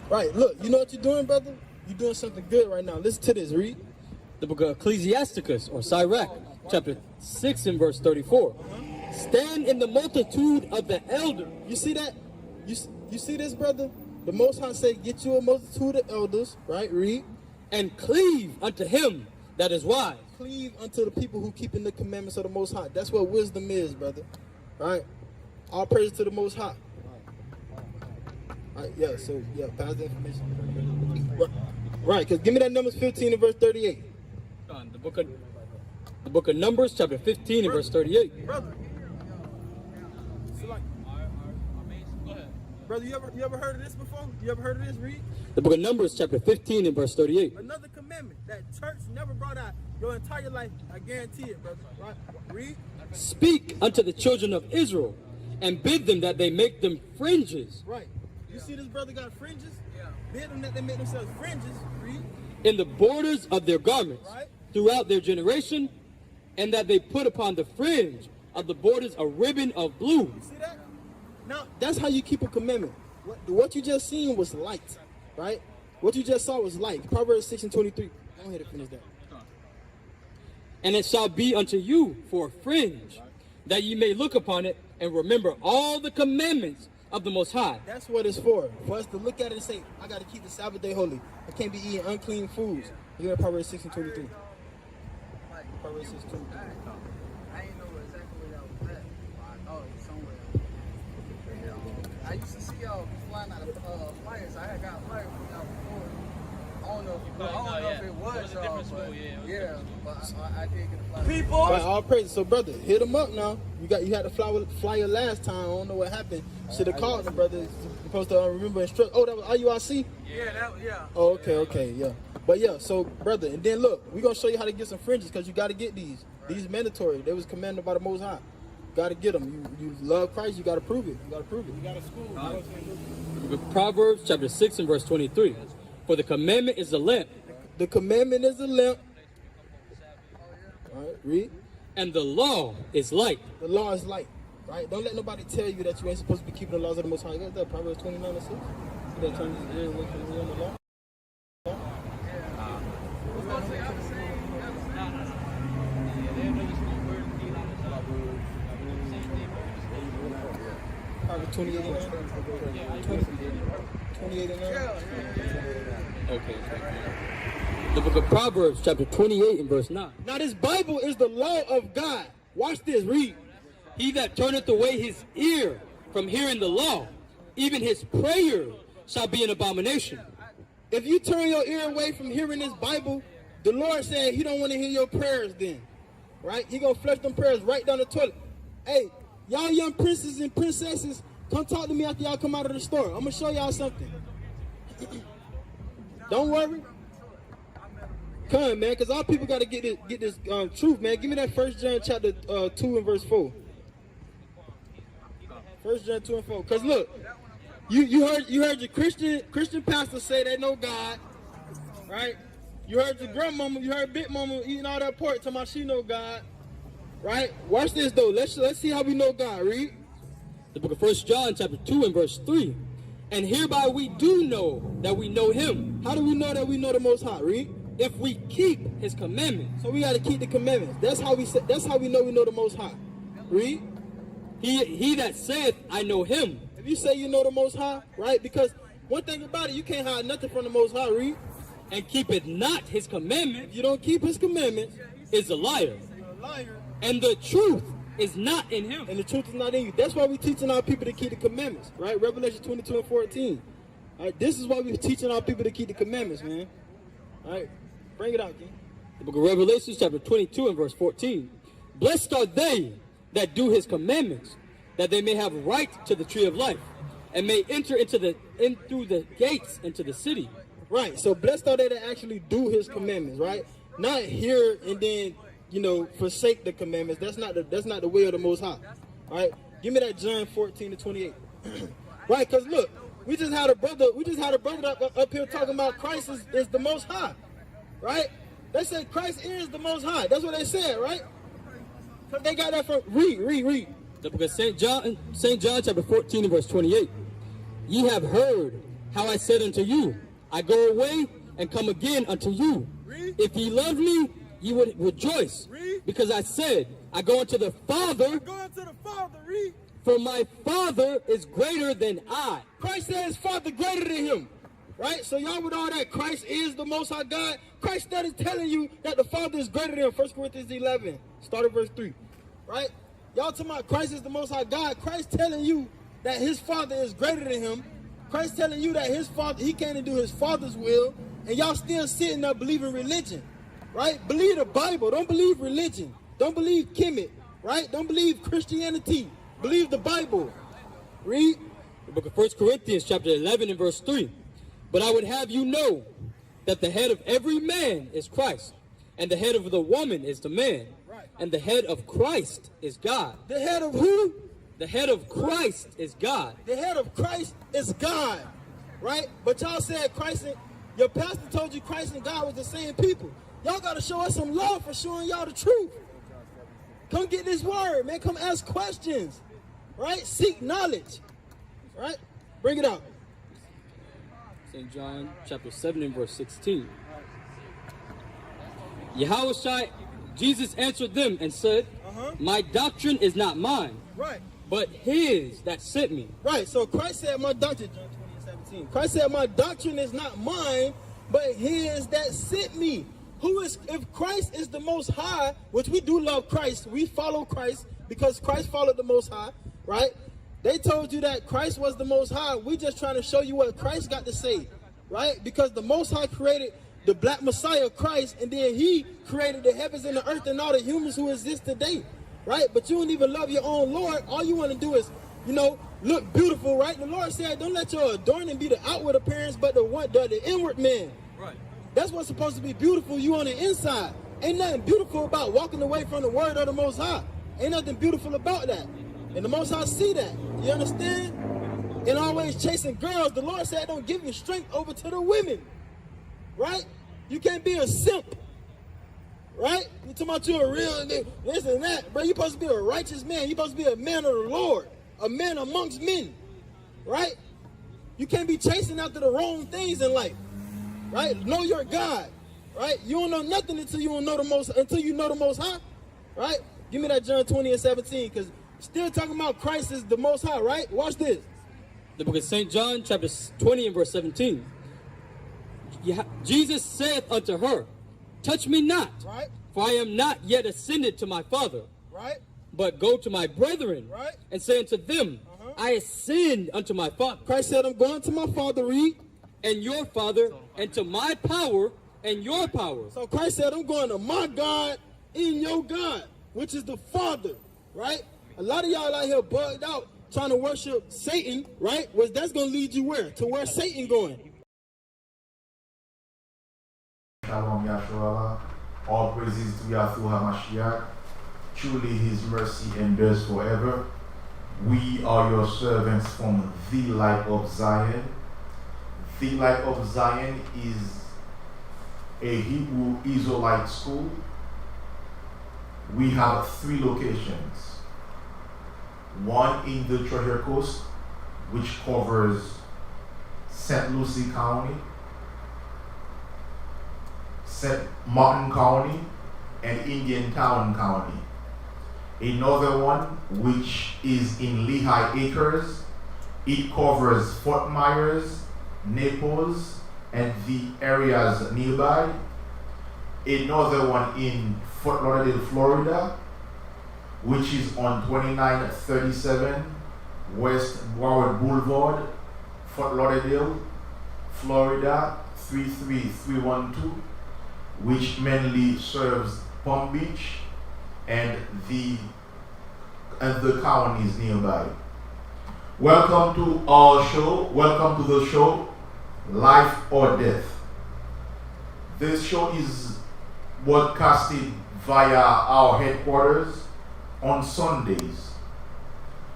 [SPEAKER 15] Right, look, you know what you're doing, brother? You're doing something good right now. Listen to this, read.
[SPEAKER 14] The book of Ecclesiasticus, or Sirach, chapter 6 and verse 34. Stand in the multitude of the elders.
[SPEAKER 15] You see that? You see this, brother? The Most High say, get you a multitude of elders, right? Read.
[SPEAKER 14] And cleave unto him that is wise.
[SPEAKER 15] Cleave unto the people who keeping the commandments of the Most High. That's what wisdom is, brother. Right? All praise to the Most High. All right, yeah, so, yeah, pass the information. Right, because give me that Numbers 15 and verse 38.
[SPEAKER 14] The book of Numbers, chapter 15 and verse 38.
[SPEAKER 15] Brother. Brother, you ever heard of this before? You ever heard of this? Read.
[SPEAKER 14] The book of Numbers, chapter 15 and verse 38.
[SPEAKER 15] Another commandment that church never brought out your entire life. I guarantee it, brother. Right? Read.
[SPEAKER 14] Speak unto the children of Israel, and bid them that they make them fringes.
[SPEAKER 15] Right. You see this brother got fringes? Yeah. Bid them that they make themselves fringes. Read.
[SPEAKER 14] In the borders of their garments,
[SPEAKER 15] right,
[SPEAKER 14] throughout their generation, and that they put upon the fringe of the borders a ribbon of blue.
[SPEAKER 15] You see that? Now, that's how you keep a commandment. What you just seen was light, right? What you just saw was light. Proverbs 6 and 23. Go ahead and finish that.
[SPEAKER 14] And it shall be unto you for a fringe, that ye may look upon it and remember all the commandments of the Most High.
[SPEAKER 15] That's what it's for us to look at it and say, I got to keep the Sabbath day holy. I can't be eating unclean foods. You're in Proverbs 6 and 23. Proverbs 6 and 23.
[SPEAKER 16] I ain't know exactly where that was at. I thought it was somewhere. I used to see y'all flying out of flyers. I had got a flyer from y'all before. I don't know if it was y'all, but yeah, but I did get a flyer.
[SPEAKER 15] People! Right, all praise. So, brother, hit them up now. You had the flyer last time. I don't know what happened. Should have called them, brother. You're supposed to remember instruct. Oh, that was IUIC?
[SPEAKER 16] Yeah.
[SPEAKER 15] Oh, okay, yeah. But yeah, so, brother, and then look, we're going to show you how to get some fringes because you got to get these. Right. These mandatory. They was commanded by the Most High. Got to get them. You love Christ, you got to prove it. You got to school.
[SPEAKER 14] Proverbs chapter 6 and verse 23. For the commandment is a lamp.
[SPEAKER 15] The commandment is a lamp. All right, read.
[SPEAKER 14] And the law is light.
[SPEAKER 15] The law is light. Right? Don't let nobody tell you that you ain't supposed to be keeping the laws of the Most High. You got that Proverbs 29 and 6. See that turns his ear away from the will of the law. Proverbs 28 and 9. 28 and 9.
[SPEAKER 14] Okay. The book of Proverbs, chapter 28 and verse 9.
[SPEAKER 15] Now this Bible is the law of God. Watch this, read.
[SPEAKER 14] He that turneth away his ear from hearing the law, even his prayer shall be an abomination.
[SPEAKER 15] If you turn your ear away from hearing this Bible, the Lord said he don't want to hear your prayers then. Right? He gonna flush them prayers right down the toilet. Hey, y'all young princes and princesses, come talk to me after y'all come out of the store. I'm gonna show y'all something. Don't worry. Come, man, because all people got to get this truth, man. Give me that 1 John chapter 2 and verse 4. 1 John 2 and 4. Because look, you heard your Christian pastor say they know God, right? You heard your grandmama, you heard Big Mama eating all that pork talking about she know God, right? Watch this though. Let's see how we know God. Read.
[SPEAKER 14] The book of 1 John chapter 2 and verse 3. And hereby we do know that we know him.
[SPEAKER 15] How do we know that we know the Most High? Read.
[SPEAKER 14] if we keep his commandments.
[SPEAKER 15] So we got to keep the commandments. That's how we know we know the Most High. Read.
[SPEAKER 14] He that saith, I know him.
[SPEAKER 15] If you say you know the Most High, right? Because one thing about it, you can't hide nothing from the Most High. Read.
[SPEAKER 14] And keepeth not his commandments.
[SPEAKER 15] If you don't keep his commandments,
[SPEAKER 14] is a liar.
[SPEAKER 15] You're a liar.
[SPEAKER 14] And the truth is not in him.
[SPEAKER 15] And the truth is not in you. That's why we're teaching our people to keep the commandments, right? Revelation 22 and 14. All right, this is why we're teaching our people to keep the commandments, man. All right, bring it out, King.
[SPEAKER 14] The book of Revelation, chapter 22 and verse 14. Blessed are they that do his commandments, that they may have right to the tree of life, and may enter in through the gates into the city.
[SPEAKER 15] Right, so blessed are they that actually do his commandments, right? Not hear and then, forsake the commandments. That's not the way of the Most High. All right, give me that John 14 to 28. Right, because look, we just had a brother up here talking about Christ is the Most High, right? They said Christ is the Most High. That's what they said, right? Because they got that from read.
[SPEAKER 14] The book of St. John chapter 14 and verse 28. Ye have heard how I said unto you, I go away and come again unto you. If ye love me, ye would rejoice, because I said, I go unto the Father, for my Father is greater than I.
[SPEAKER 15] Christ said his Father greater than him, right? So y'all with all that Christ is the Most High God, Christ is telling you that the Father is greater than him. 1 Corinthians 11, start at verse 3, right? Y'all talking about Christ is the Most High God. Christ telling you that his Father is greater than him. Christ telling you that his Father, he came to do his Father's will, and y'all still sitting there believing religion, right? Believe the Bible. Don't believe religion. Don't believe Kemet, right? Don't believe Christianity. Believe the Bible. Read.
[SPEAKER 14] The book of 1 Corinthians chapter 11 and verse 3. But I would have you know that the head of every man is Christ, and the head of the woman is the man, and the head of Christ is God.
[SPEAKER 15] The head of who?
[SPEAKER 14] The head of Christ is God.
[SPEAKER 15] The head of Christ is God, right? But y'all said Christ and your pastor told you Christ and God was the same people. Y'all got to show us some love for showing y'all the truth. Come get this word, man. Come ask questions, right? Seek knowledge, right? Bring it out.
[SPEAKER 14] St. John chapter 7 and verse 16. Yahushua, Jesus answered them and said, my doctrine is not mine,
[SPEAKER 15] right,
[SPEAKER 14] but his that sent me.
[SPEAKER 15] Right, so Christ said my doctrine, John 20:17. Christ said my doctrine is not mine, but his that sent me. If Christ is the Most High, which we do love Christ, we follow Christ because Christ followed the Most High, right? They told you that Christ was the Most High. We just trying to show you what Christ got to say, right? Because the Most High created the black Messiah, Christ, and then he created the heavens and the earth and all the humans who exist today, right? But you don't even love your own Lord. All you want to do is, look beautiful, right? The Lord said, don't let your adorning be the outward appearance, but the inward man.
[SPEAKER 14] Right.
[SPEAKER 15] That's what's supposed to be beautiful, you on the inside. Ain't nothing beautiful about walking away from the word of the Most High. Ain't nothing beautiful about that. And the Most High see that. You understand? And always chasing girls. The Lord said, don't give your strength over to the women. Right? You can't be a simp. Right? You talking about you a real this and that. Bro, you supposed to be a righteous man. You supposed to be a man of the Lord. A man amongst men. Right? You can't be chasing after the wrong things in life. Right? Know your God. Right? You don't know nothing until you know the Most High. Right? Give me that John 20 and 17, because still talking about Christ is the Most High, right? Watch this.
[SPEAKER 14] The book of St. John, chapter 20 and verse 17. Jesus saith unto her, touch me not,
[SPEAKER 15] right,
[SPEAKER 14] for I am not yet ascended to my Father,
[SPEAKER 15] right,
[SPEAKER 14] but go to my brethren,
[SPEAKER 15] right,
[SPEAKER 14] and say unto them, I ascend unto my Father.
[SPEAKER 15] Christ said, I'm going to my Father, read,
[SPEAKER 14] and your Father, and to my power and your power.
[SPEAKER 15] So Christ said, I'm going to my God in your God, which is the Father, right? A lot of y'all out here bugged out trying to worship Satan, right? That's going to lead you where? To where Satan going.
[SPEAKER 17] Shalom Yahshua, all praises to Yahuwah HaMashiach. Truly his mercy endures forever. We are your servants from the Light of Zion. The Light of Zion is a Hebrew Israelite school. We have 3 locations. One in the Treasure Coast, which covers St. Lucie County, St. Martin County, and Indiantown County. Another one, which is in Lehigh Acres, it covers Fort Myers, Naples, and the areas nearby. Another one in Fort Lauderdale, Florida, which is on 2937 West Broward Boulevard, Fort Lauderdale, Florida 33312, which mainly serves Palm Beach and the counties nearby. Welcome to our show. Welcome to the show, Life or Death. This show is broadcasted via our headquarters on Sundays.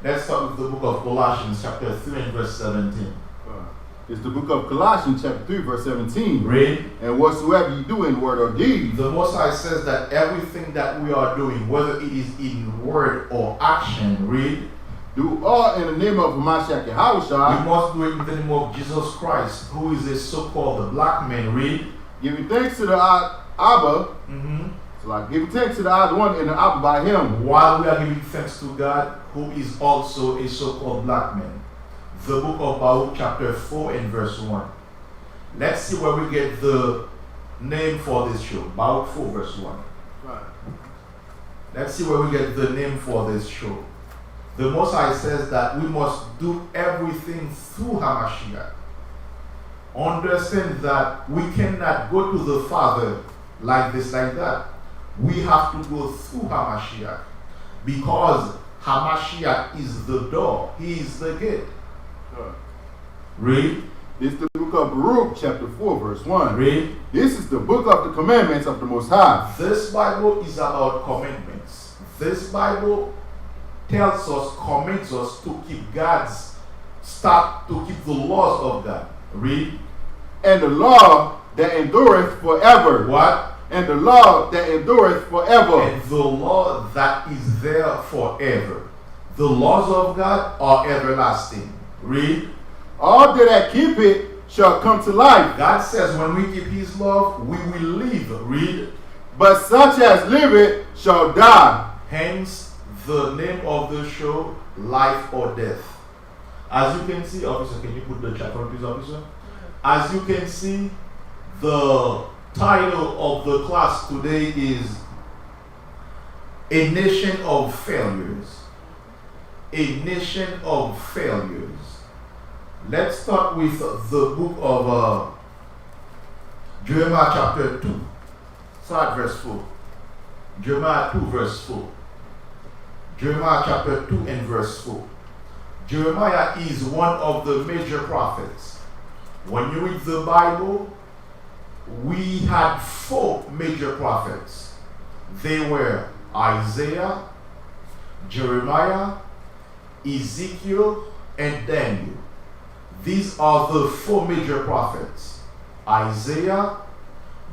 [SPEAKER 17] Let's start with the book of Colossians chapter 3 and verse 17.
[SPEAKER 11] It's the book of Colossians chapter 3 verse 17.
[SPEAKER 17] Read.
[SPEAKER 11] And whatsoever you do in word or deed.
[SPEAKER 17] The Most High says that everything that we are doing, whether it is in word or action, read.
[SPEAKER 11] Do all in the name of Hamashiach Yahushua.
[SPEAKER 17] We must do it in the name of Jesus Christ, who is a so-called black man. Read.
[SPEAKER 11] Giving thanks to the Abba. So like giving thanks to the Abba, the one in the Abba by him.
[SPEAKER 17] While we are giving thanks to God, who is also a so-called black man. The book of Baruch chapter 4 and verse 1. Let's see where we get the name for this show. Baruch 4 verse 1.
[SPEAKER 11] Right.
[SPEAKER 17] Let's see where we get the name for this show. The Most High says that we must do everything through Hamashiach. Understand that we cannot go to the Father like this, like that. We have to go through Hamashiach. Because Hamashiach is the door. He is the gate. Read.
[SPEAKER 11] This is the book of Baruch, chapter 4, verse 1.
[SPEAKER 17] Read.
[SPEAKER 11] This is the book of the commandments of the Most High.
[SPEAKER 17] This Bible is about commandments. This Bible tells us, commands us to keep to keep the laws of God. Read.
[SPEAKER 11] And the law that endureth forever.
[SPEAKER 17] What?
[SPEAKER 11] And the law that endureth forever.
[SPEAKER 17] And the law that is there forever. The laws of God are everlasting. Read.
[SPEAKER 11] All that keep it shall come to life.
[SPEAKER 17] God says when we keep his law, we will live. Read.
[SPEAKER 11] But such as live it shall die.
[SPEAKER 17] Hence the name of the show, Life or Death. As you can see, officer, can you put the chat on, please, officer? As you can see, the title of the class today is A Nation of Failures. A Nation of Failures. Let's start with the book of Jeremiah chapter 2. Start verse 4. Jeremiah 2 verse 4. Jeremiah chapter 2 and verse 4. Jeremiah is one of the major prophets. When you read the Bible, we had 4 major prophets. They were Isaiah, Jeremiah, Ezekiel, and Daniel. These are the 4 major prophets. Isaiah,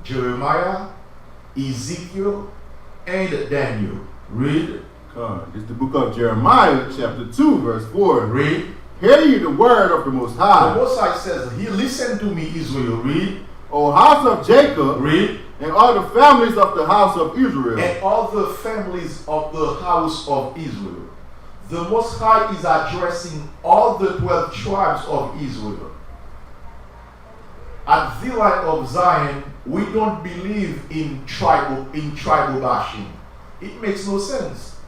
[SPEAKER 17] Jeremiah, Ezekiel, and Daniel. Read.
[SPEAKER 11] It's the book of Jeremiah, chapter 2, verse 4.
[SPEAKER 17] Read.
[SPEAKER 11] Hear ye the word of the Most High.
[SPEAKER 17] The Most High says, He listen to me, Israel. Read.
[SPEAKER 11] O house of Jacob.
[SPEAKER 17] Read.
[SPEAKER 11] And all the families of the house of Israel.
[SPEAKER 17] And all the families of the house of Israel. The Most High is addressing all the 12 tribes of Israel. At the Light of Zion, we don't believe in tribal bashing. It makes no sense.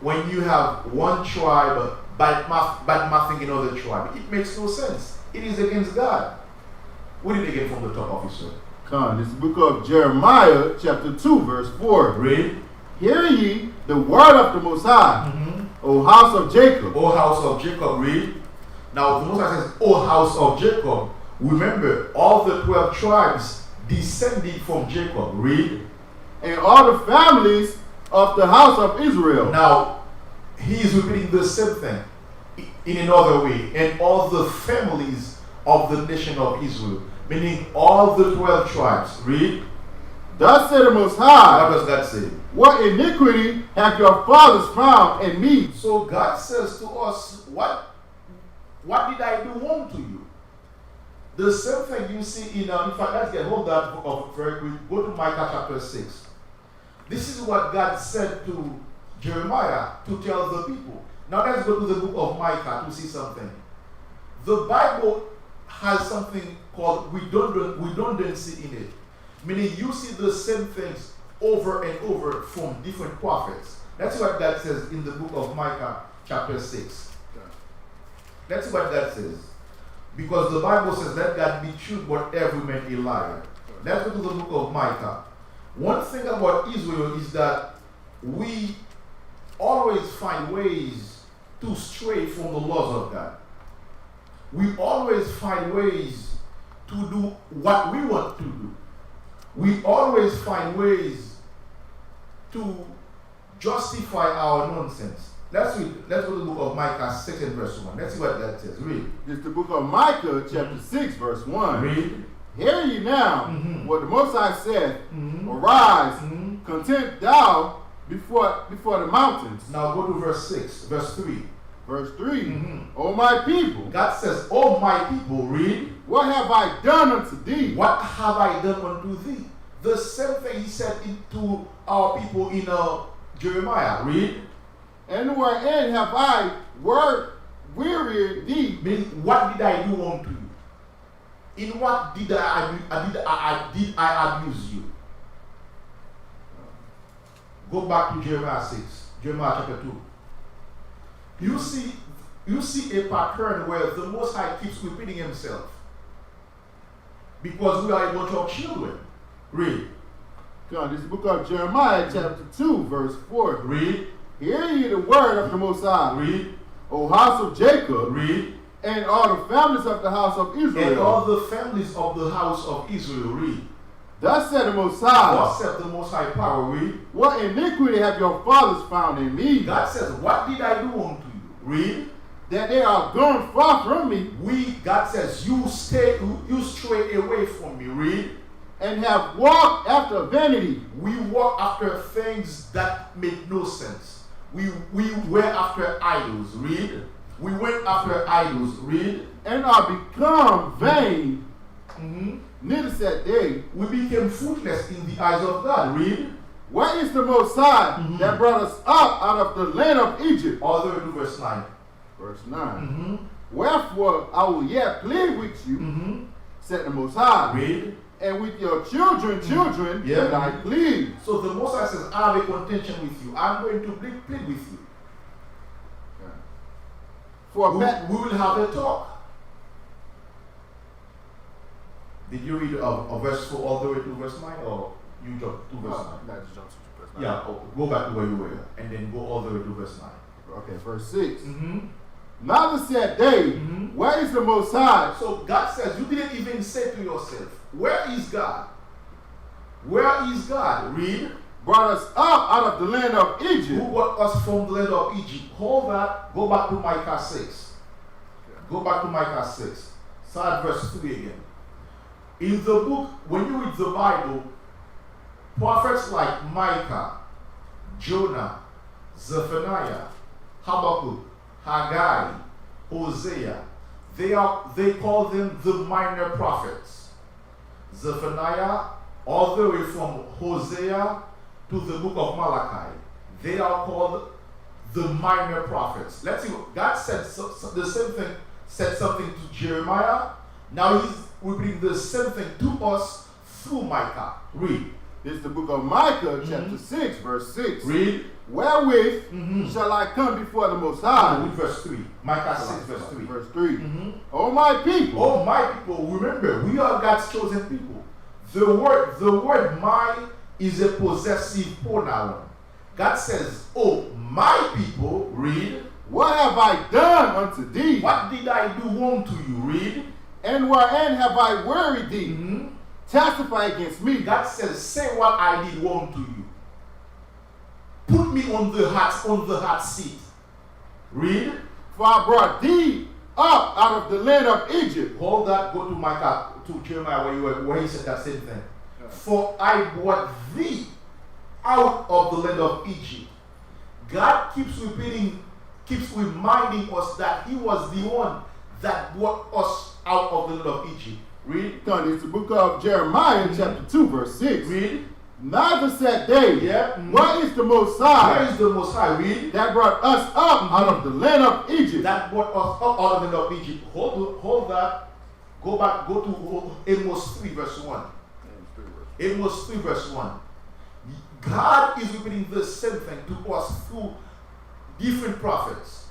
[SPEAKER 17] When you have one tribe bad-mouthing another tribe, it makes no sense. It is against God. What did they get from the top, officer?
[SPEAKER 11] This is the book of Jeremiah, chapter 2, verse 4.
[SPEAKER 17] Read.
[SPEAKER 11] Hear ye the word of the Most High, O house of Jacob.
[SPEAKER 17] O house of Jacob, read. Now the Most High says, O house of Jacob. Remember, all the 12 tribes descended from Jacob. Read.
[SPEAKER 11] And all the families of the house of Israel.
[SPEAKER 17] Now, he is repeating the same thing in another way. And all the families of the nation of Israel. Meaning all the 12 tribes. Read.
[SPEAKER 11] Thus said the Most High.
[SPEAKER 17] What does that say?
[SPEAKER 11] What iniquity have your fathers found in me?
[SPEAKER 17] So God says to us, what did I do wrong to you? The same thing you see in fact, let's get hold of very quick. Go to Micah chapter 6. This is what God said to Jeremiah to tell the people. Now let's go to the book of Micah to see something. The Bible has something called redundancy in it. Meaning you see the same things over and over from different prophets. That's what God says in the book of Micah chapter 6. That's what God says. Because the Bible says, let God be true, but every man a liar. Let's go to the book of Micah. One thing about Israel is that we always find ways to stray from the laws of God. We always find ways to do what we want to do. We always find ways to justify our nonsense. Let's read. Let's go to the book of Micah 6 and verse 1. Let's see what that says. Read.
[SPEAKER 18] It's the book of Micah, chapter 6, verse 1.
[SPEAKER 17] Read.
[SPEAKER 18] Hear ye now what the Most High said, arise, content thou before the mountains.
[SPEAKER 17] Now go to verse 6, verse 3.
[SPEAKER 18] Verse 3, O my people.
[SPEAKER 17] God says, O my people, read.
[SPEAKER 18] What have I done unto thee?
[SPEAKER 17] What have I done unto thee? The same thing he said to our people in Jeremiah. Read.
[SPEAKER 18] And wherein have I wearied thee?
[SPEAKER 17] Meaning, what did I do unto you? In what did I abuse you? Go back to Jeremiah 6, Jeremiah chapter 2. You see a pattern where the Most High keeps repeating himself. Because we are a bunch of children. Read.
[SPEAKER 18] God, this is the book of Jeremiah, chapter 2, verse 4.
[SPEAKER 17] Read.
[SPEAKER 18] Hear ye the word of the Most High.
[SPEAKER 17] Read.
[SPEAKER 18] O house of Jacob.
[SPEAKER 17] Read.
[SPEAKER 18] And all the families of the house of Israel.
[SPEAKER 17] And all the families of the house of Israel. Read.
[SPEAKER 18] Thus said the Most High.
[SPEAKER 17] Thus said the Most High power. Read.
[SPEAKER 18] What iniquity have your fathers found in me?
[SPEAKER 17] God says, what did I do unto you? Read.
[SPEAKER 18] That they are gone far from me.
[SPEAKER 17] God says, you stray away from me. Read.
[SPEAKER 18] And have walked after vanity.
[SPEAKER 17] We walk after things that make no sense. We were after idols. Read. We went after idols. Read.
[SPEAKER 18] And are become vain. Neither said they.
[SPEAKER 17] We became fruitless in the eyes of God. Read.
[SPEAKER 18] Where is the Most High that brought us up out of the land of Egypt?
[SPEAKER 17] All the way to verse 9.
[SPEAKER 18] Verse 9. Wherefore I will yet plead with you, said the Most High.
[SPEAKER 17] Read.
[SPEAKER 18] And with your children, that I plead.
[SPEAKER 17] So the Most High says, I have a contention with you. I'm going to plead with you.
[SPEAKER 18] For
[SPEAKER 17] we will have a talk. Did you read a verse 4 all the way to verse 9, or you jumped to verse 9?
[SPEAKER 18] I just jumped to verse 9.
[SPEAKER 17] Yeah, go back to where you were, and then go all the way to verse 9.
[SPEAKER 18] Okay, verse 6. Neither said they, where is the Most High?
[SPEAKER 17] So God says, you didn't even say to yourself, where is God? Where is God? Read.
[SPEAKER 18] Brought us up out of the land of Egypt.
[SPEAKER 17] Who brought us from the land of Egypt? Hold that. Go back to Micah 6. Go back to Micah 6. Start verse 3 again. In the book, when you read the Bible, prophets like Micah, Jonah, Zephaniah, Habakkuk, Haggai, Hosea, they call them the minor prophets. Zephaniah, all the way from Hosea to the book of Malachi, they are called the minor prophets. Let's see, God said the same thing, said something to Jeremiah. Now he's repeating the same thing to us through Micah. Read.
[SPEAKER 18] This is the book of Micah, chapter 6, verse 6.
[SPEAKER 17] Read.
[SPEAKER 18] Wherewith shall I come before the Most High?
[SPEAKER 17] Read verse 3. Micah 6, verse 3.
[SPEAKER 18] Verse 3. O my people.
[SPEAKER 17] Oh my people, remember, we are God's chosen people. The word my is a possessive pronoun. God says, oh my people, read.
[SPEAKER 18] What have I done unto thee?
[SPEAKER 17] What did I do unto you? Read.
[SPEAKER 18] And wherein have I worried thee? Testify against me.
[SPEAKER 17] God says, say what I did unto you. Put me on the hot seat. Read.
[SPEAKER 18] For I brought thee up out of the land of Egypt.
[SPEAKER 17] Hold that, go to Micah, to Jeremiah where he said that same thing. For I brought thee out of the land of Egypt. God keeps reminding us that he was the one that brought us out of the land of Egypt.
[SPEAKER 18] Read. It's the book of Jeremiah, chapter 2, verse 6.
[SPEAKER 17] Read.
[SPEAKER 18] Neither said they, where is the Most High?
[SPEAKER 17] Where is the Most High? Read.
[SPEAKER 18] That brought us up out of the land of Egypt.
[SPEAKER 17] That brought us up out of the land of Egypt. Hold that. Go back. Go to Amos 3 verse 1. Amos 3 verse 1. God is repeating the same thing to us through different prophets.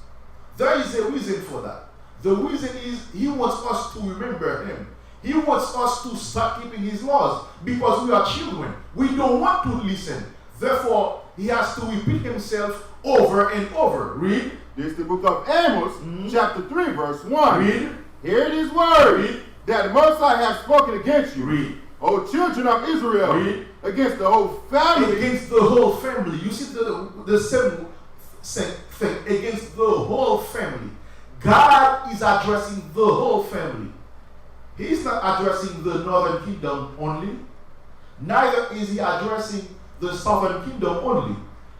[SPEAKER 17] There is a reason for that. The reason is He wants us to remember Him. He wants us to start keeping His laws because we are children. We don't want to listen. Therefore, He has to repeat Himself over and over. Read.
[SPEAKER 18] This is the book of Amos, chapter 3, verse 1.
[SPEAKER 17] Read.
[SPEAKER 18] Hear it is word that the Most High has spoken against you.
[SPEAKER 17] Read.
[SPEAKER 18] O children of Israel.
[SPEAKER 17] Read.
[SPEAKER 18] Against the whole family.
[SPEAKER 17] Against the whole family. You see the same thing. Against the whole family. God is addressing the whole family. He's not addressing the northern kingdom only. Neither is He addressing the southern kingdom only.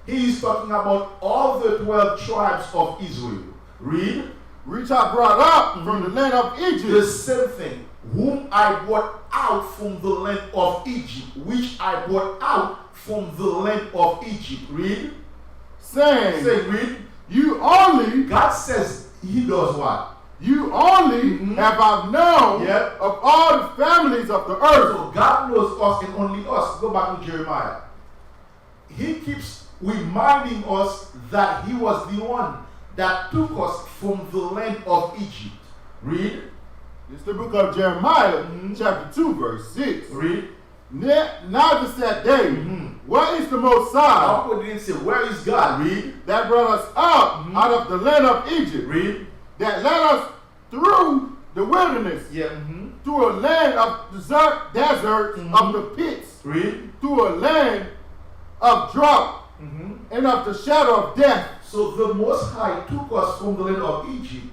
[SPEAKER 17] He is talking about all the 12 tribes of Israel. Read.
[SPEAKER 18] Which I brought up from the land of Egypt.
[SPEAKER 17] The same thing. Whom I brought out from the land of Egypt. Which I brought out from the land of Egypt. Read.
[SPEAKER 18] Saying.
[SPEAKER 17] Read.
[SPEAKER 18] You only.
[SPEAKER 17] God says He does what?
[SPEAKER 18] You only have I known of all the families of the earth.
[SPEAKER 17] So God knows us and only us. Go back to Jeremiah. He keeps reminding us that He was the one that took us from the land of Egypt. Read.
[SPEAKER 18] It's the book of Jeremiah, chapter 2, verse 6.
[SPEAKER 17] Read.
[SPEAKER 18] Neither said they, where is the Most High?
[SPEAKER 17] Now, didn't say, where is God? Read.
[SPEAKER 18] That brought us up out of the land of Egypt.
[SPEAKER 17] Read.
[SPEAKER 18] That led us through the wilderness. Through a land of desert of the pits.
[SPEAKER 17] Read.
[SPEAKER 18] Through a land of drought and of the shadow of death.
[SPEAKER 17] So the Most High took us from the land of Egypt.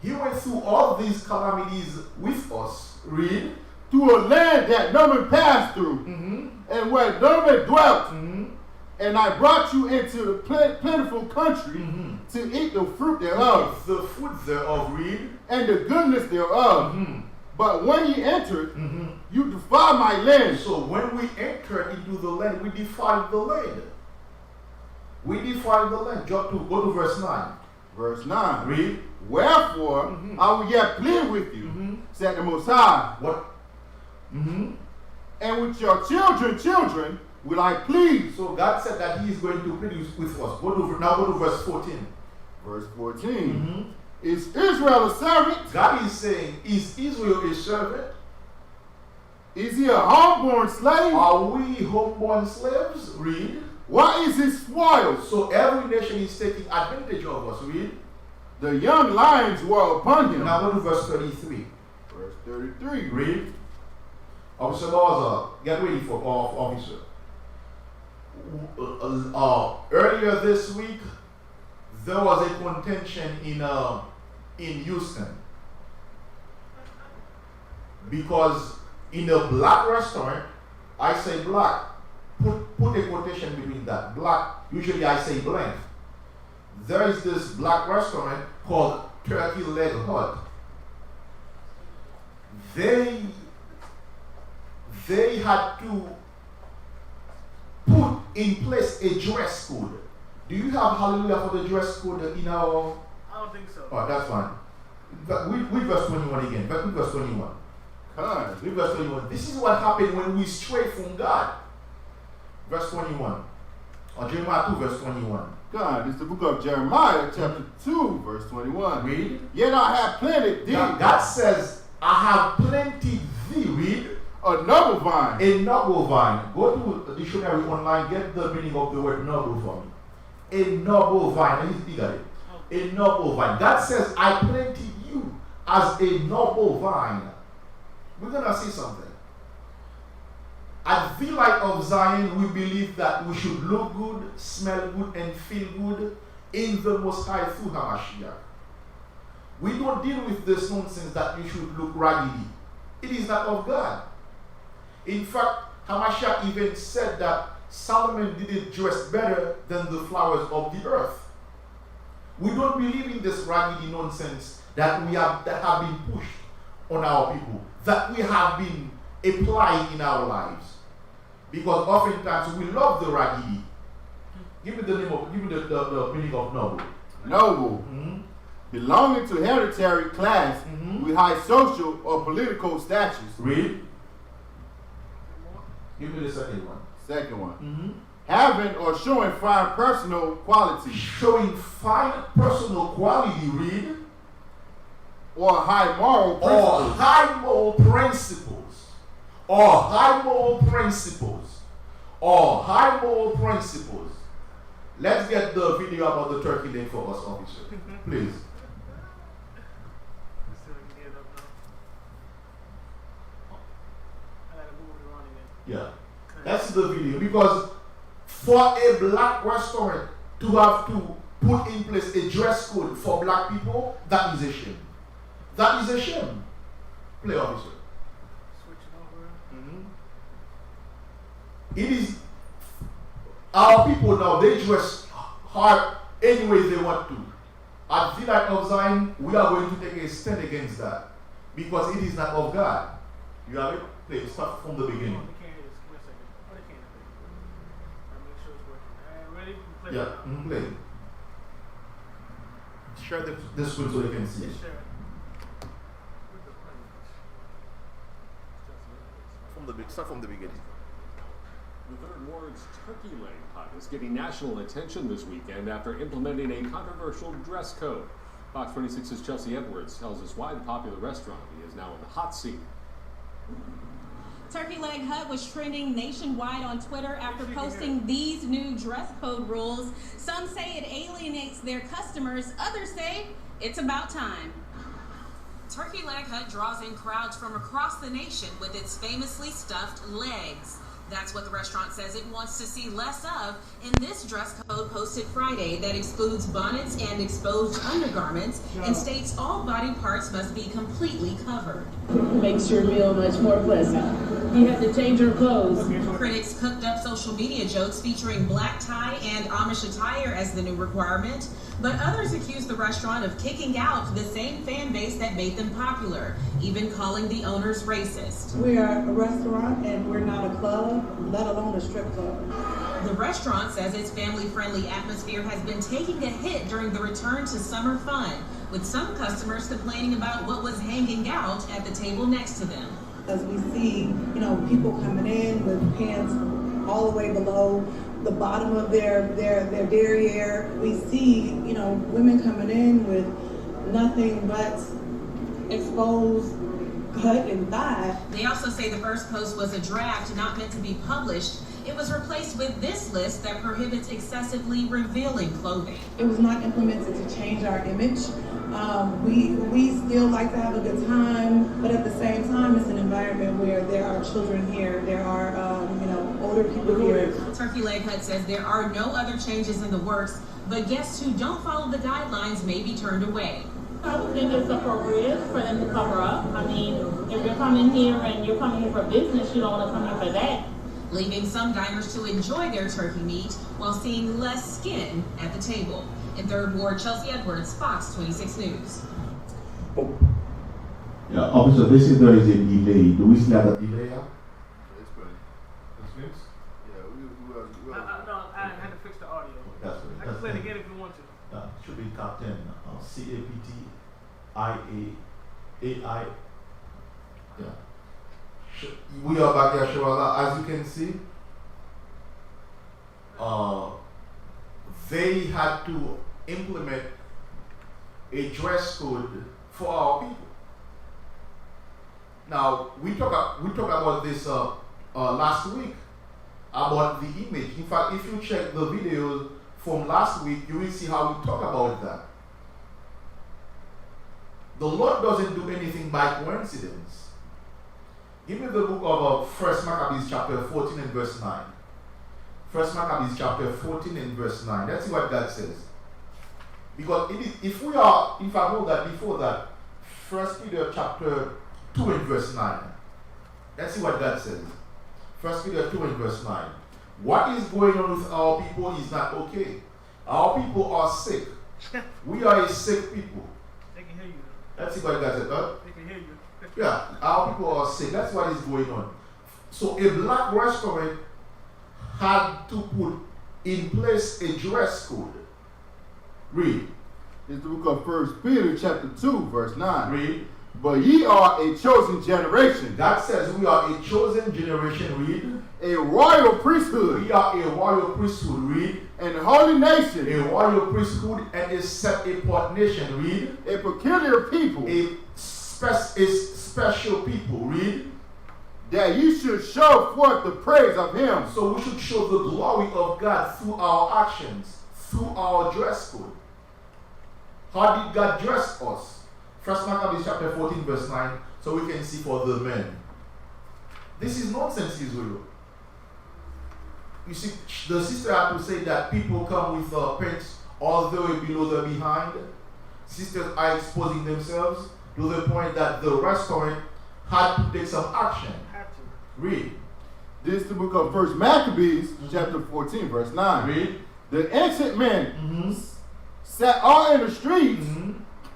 [SPEAKER 17] He went through all these calamities with us. Read.
[SPEAKER 18] To a land that no man passed through, and where no man dwelt. And I brought you into the plentiful country to eat the fruit thereof.
[SPEAKER 17] The fruit thereof, read.
[SPEAKER 18] And the goodness thereof. But when ye entered, you defiled my land.
[SPEAKER 17] So when we entered into the land, we defiled the land. We defiled the land. Go to verse 9.
[SPEAKER 18] Verse 9.
[SPEAKER 17] Read.
[SPEAKER 18] Wherefore I will yet plead with you, said the Most High.
[SPEAKER 17] What?
[SPEAKER 18] And with your children will I plead.
[SPEAKER 17] So God said that He is going to plead with us. Now go to verse 14.
[SPEAKER 18] Verse 14. Is Israel a servant?
[SPEAKER 17] God is saying, is Israel a servant?
[SPEAKER 18] Is he a homeborn slave?
[SPEAKER 17] Are we homeborn slaves? Read.
[SPEAKER 18] Why is he spoiled?
[SPEAKER 17] So every nation is taking advantage of us. Read.
[SPEAKER 18] The young lions were upon him.
[SPEAKER 17] Now go to verse 33.
[SPEAKER 18] Verse 33.
[SPEAKER 17] Read. Officer Laws, get ready for officer. Earlier this week, there was a contention in Houston because in a black restaurant, I say black. Put a quotation between that. Black. Usually I say blank. There is this black restaurant called Turkey Leg Hut. They had to put in place a dress code. Do you have hallelujah for the dress code in our?
[SPEAKER 16] I don't think so.
[SPEAKER 17] Oh, that's fine. Read verse 21 again. Read verse 21. Read verse 21. This is what happened when we stray from God. Verse 21. Or Jeremiah 2, verse 21.
[SPEAKER 18] God, it's the book of Jeremiah, chapter 2, verse 21.
[SPEAKER 17] Read.
[SPEAKER 18] Yet I have planted thee.
[SPEAKER 17] God says, I have planted thee. Read.
[SPEAKER 18] A noble vine.
[SPEAKER 17] A noble vine. Go to the dictionary online, get the meaning of the word noble for me. A noble vine. You got it. A noble vine. God says, I planted you as a noble vine. We're going to see something. At the Light of Zion, we believe that we should look good, smell good, and feel good in the Most High through HaMashiach. We don't deal with this nonsense that you should look raggedy. It is not of God. In fact, HaMashiach even said that Solomon didn't dress better than the flowers of the earth. We don't believe in this raggedy nonsense that have been pushed on our people that we have been applying in our lives. Because oftentimes we love the raggedy. Give me the meaning of noble.
[SPEAKER 18] Noble. Belonging to hereditary class with high social or political status.
[SPEAKER 17] Read. Give me the second one.
[SPEAKER 18] Second one. Having or showing fine personal qualities.
[SPEAKER 17] Showing fine personal quality, read.
[SPEAKER 18] Or high moral principles.
[SPEAKER 17] Or high moral principles. Or high moral principles. Or high moral principles. Let's get the video about the turkey leg for us, officer. Please. Yeah. That's the video. Because for a black restaurant to have to put in place a dress code for black people, that is a shame. That is a shame. Play, officer. It is our people now, they dress hard any way they want to. At the Light of Zion, we are going to take a stand against that because it is not of God. You have it? Play. Start from the beginning. Yeah, play. Share the screen so they can see. Start from the beginning.
[SPEAKER 19] The Third Ward's turkey leg hut is getting national attention this weekend after implementing a controversial dress code. Fox 26's Chelsea Edwards tells us why the popular restaurant is now in the hot seat.
[SPEAKER 20] Turkey Leg Hut was trending nationwide on Twitter after posting these new dress code rules. Some say it alienates their customers, others say it's about time. Turkey Leg Hut draws in crowds from across the nation with its famously stuffed legs. That's what the restaurant says it wants to see less of in this dress code posted Friday that excludes bonnets and exposed undergarments and states all body parts must be completely covered.
[SPEAKER 21] Makes your meal much more pleasant. You have to change your clothes.
[SPEAKER 20] Critics cooked up social media jokes featuring black tie and Amish attire as the new requirement, but others accused the restaurant of kicking out the same fan base that made them popular, even calling the owners racist.
[SPEAKER 21] We are a restaurant and we're not a club, let alone a strip club.
[SPEAKER 20] The restaurant says its family-friendly atmosphere has been taking a hit during the return to summer fun, with some customers complaining about what was hanging out at the table next to them.
[SPEAKER 21] As we see, people coming in with pants all the way below the bottom of their derriere. We see, women coming in with nothing but exposed gut and thigh.
[SPEAKER 20] They also say the first post was a draft not meant to be published. It was replaced with this list that prohibits excessively revealing clothing.
[SPEAKER 21] It was not implemented to change our image. We still like to have a good time, but at the same time, it's an environment where there are children here, there are older people here.
[SPEAKER 20] Turkey Leg Hut says there are no other changes in the works, but guests who don't follow the guidelines may be turned away.
[SPEAKER 21] I would think it's appropriate for them to cover up. I mean, if you're coming here and you're coming here for business, you don't want to come here for that.
[SPEAKER 20] Leaving some diners to enjoy their turkey meat while seeing less skin at the table. In Third Ward, Chelsea Edwards, Fox 26 News.
[SPEAKER 17] Yeah, officer, this is there is a delay. Do we see that delay?
[SPEAKER 11] It's pretty. Yeah,
[SPEAKER 13] no, I had to fix the audio.
[SPEAKER 17] That's right.
[SPEAKER 13] I can play it again if you want to.
[SPEAKER 17] Should be Captain CAPTIA. Yeah. We are back here, Shawala. As you can see, they had to implement a dress code for our people. Now, we talked about this last week, about the image. In fact, if you check the videos from last week, you will see how we talk about that. The Lord doesn't do anything by coincidence. Give me the book of 1 Maccabees chapter 14 and verse 9. 1 Maccabees chapter 14 and verse 9. Let's see what God says. Because if I know that before that, 1 Peter chapter 2 and verse 9. Let's see what God says. 1 Peter 2 and verse 9. What is going on with our people is not okay. Our people are sick. We are a sick people.
[SPEAKER 13] They can hear you.
[SPEAKER 17] Let's see what God said.
[SPEAKER 13] They can hear you.
[SPEAKER 17] Yeah, our people are sick. That's what is going on. So a black restaurant had to put in place a dress code. Read.
[SPEAKER 18] It's the book of 1 Peter chapter 2, verse 9.
[SPEAKER 17] Read.
[SPEAKER 18] But ye are a chosen generation.
[SPEAKER 17] God says we are a chosen generation. Read.
[SPEAKER 18] A royal priesthood.
[SPEAKER 17] We are a royal priesthood. Read.
[SPEAKER 18] And a holy nation.
[SPEAKER 17] A royal priesthood and a set apart nation. Read.
[SPEAKER 18] A peculiar people.
[SPEAKER 17] A special people. Read.
[SPEAKER 18] That you should show forth the praise of him.
[SPEAKER 17] So we should show the glory of God through our actions, through our dress code. How did God dress us? First Maccabees chapter 14 verse 9, so we can see for the men. This is nonsense, Israel. You see, the sister had to say that people come with pants all the way below the behind. Sisters are exposing themselves to the point that the restaurant had to take some action. Read.
[SPEAKER 18] This is the book of 1 Maccabees, chapter 14, verse 9.
[SPEAKER 17] Read.
[SPEAKER 18] The ancient men sat all in the streets,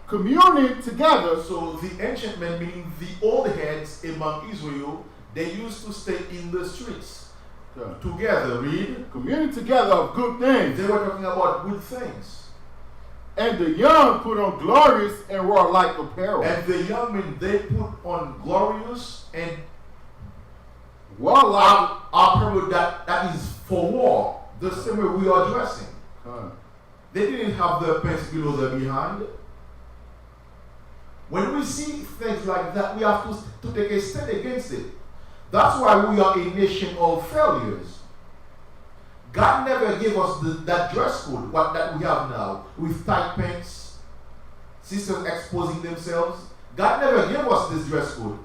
[SPEAKER 18] communing together.
[SPEAKER 17] So the ancient men, meaning the old heads among Israel, they used to stay in the streets together. Read.
[SPEAKER 18] Communing together of good things.
[SPEAKER 17] They were talking about good things.
[SPEAKER 18] And the young put on glorious and warlike apparel.
[SPEAKER 17] And the young men, they put on glorious and
[SPEAKER 18] warlike
[SPEAKER 17] apparel that is for war. The same way we are dressing. They didn't have their pants below their behind. When we see things like that, we have to take a stand against it. That's why we are a nation of failures. God never gave us that dress code that we have now, with tight pants, sisters exposing themselves. God never gave us this dress code.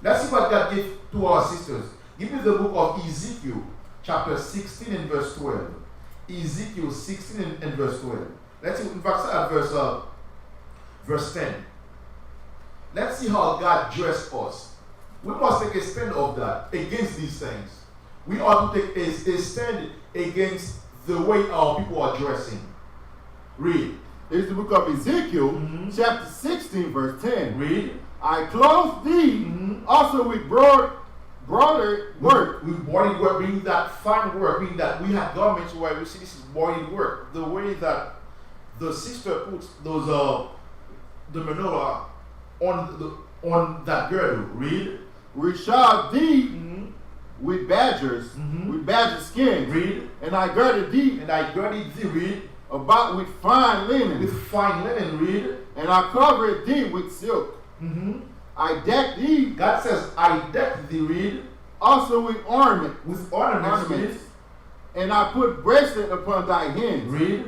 [SPEAKER 17] Let's see what God gave to our sisters. Give me the book of Ezekiel, chapter 16 and verse 12. Ezekiel 16 and verse 12. Let's see, in fact, start at verse 10. Let's see how God dressed us. We must take a stand of that, against these things. We ought to take a stand against the way our people are dressing. Read.
[SPEAKER 18] It's the book of Ezekiel, chapter 16, verse 10.
[SPEAKER 17] Read.
[SPEAKER 18] I clothe thee also with broader work.
[SPEAKER 17] With broidered work, meaning that fine work, meaning that we have garments where we see this is broidered work. The way that the sister puts those the menorah on that girdle. Read.
[SPEAKER 18] We shod thee with badgers, with badger skin.
[SPEAKER 17] Read.
[SPEAKER 18] And I girded thee.
[SPEAKER 17] And I girded thee. Read.
[SPEAKER 18] About with fine linen.
[SPEAKER 17] With fine linen. Read.
[SPEAKER 18] And I covered thee with silk. I decked thee.
[SPEAKER 17] God says, I decked thee. Read.
[SPEAKER 18] Also with ornament.
[SPEAKER 17] With ornaments. Read.
[SPEAKER 18] And I put bracelet upon thy hands.
[SPEAKER 17] Read.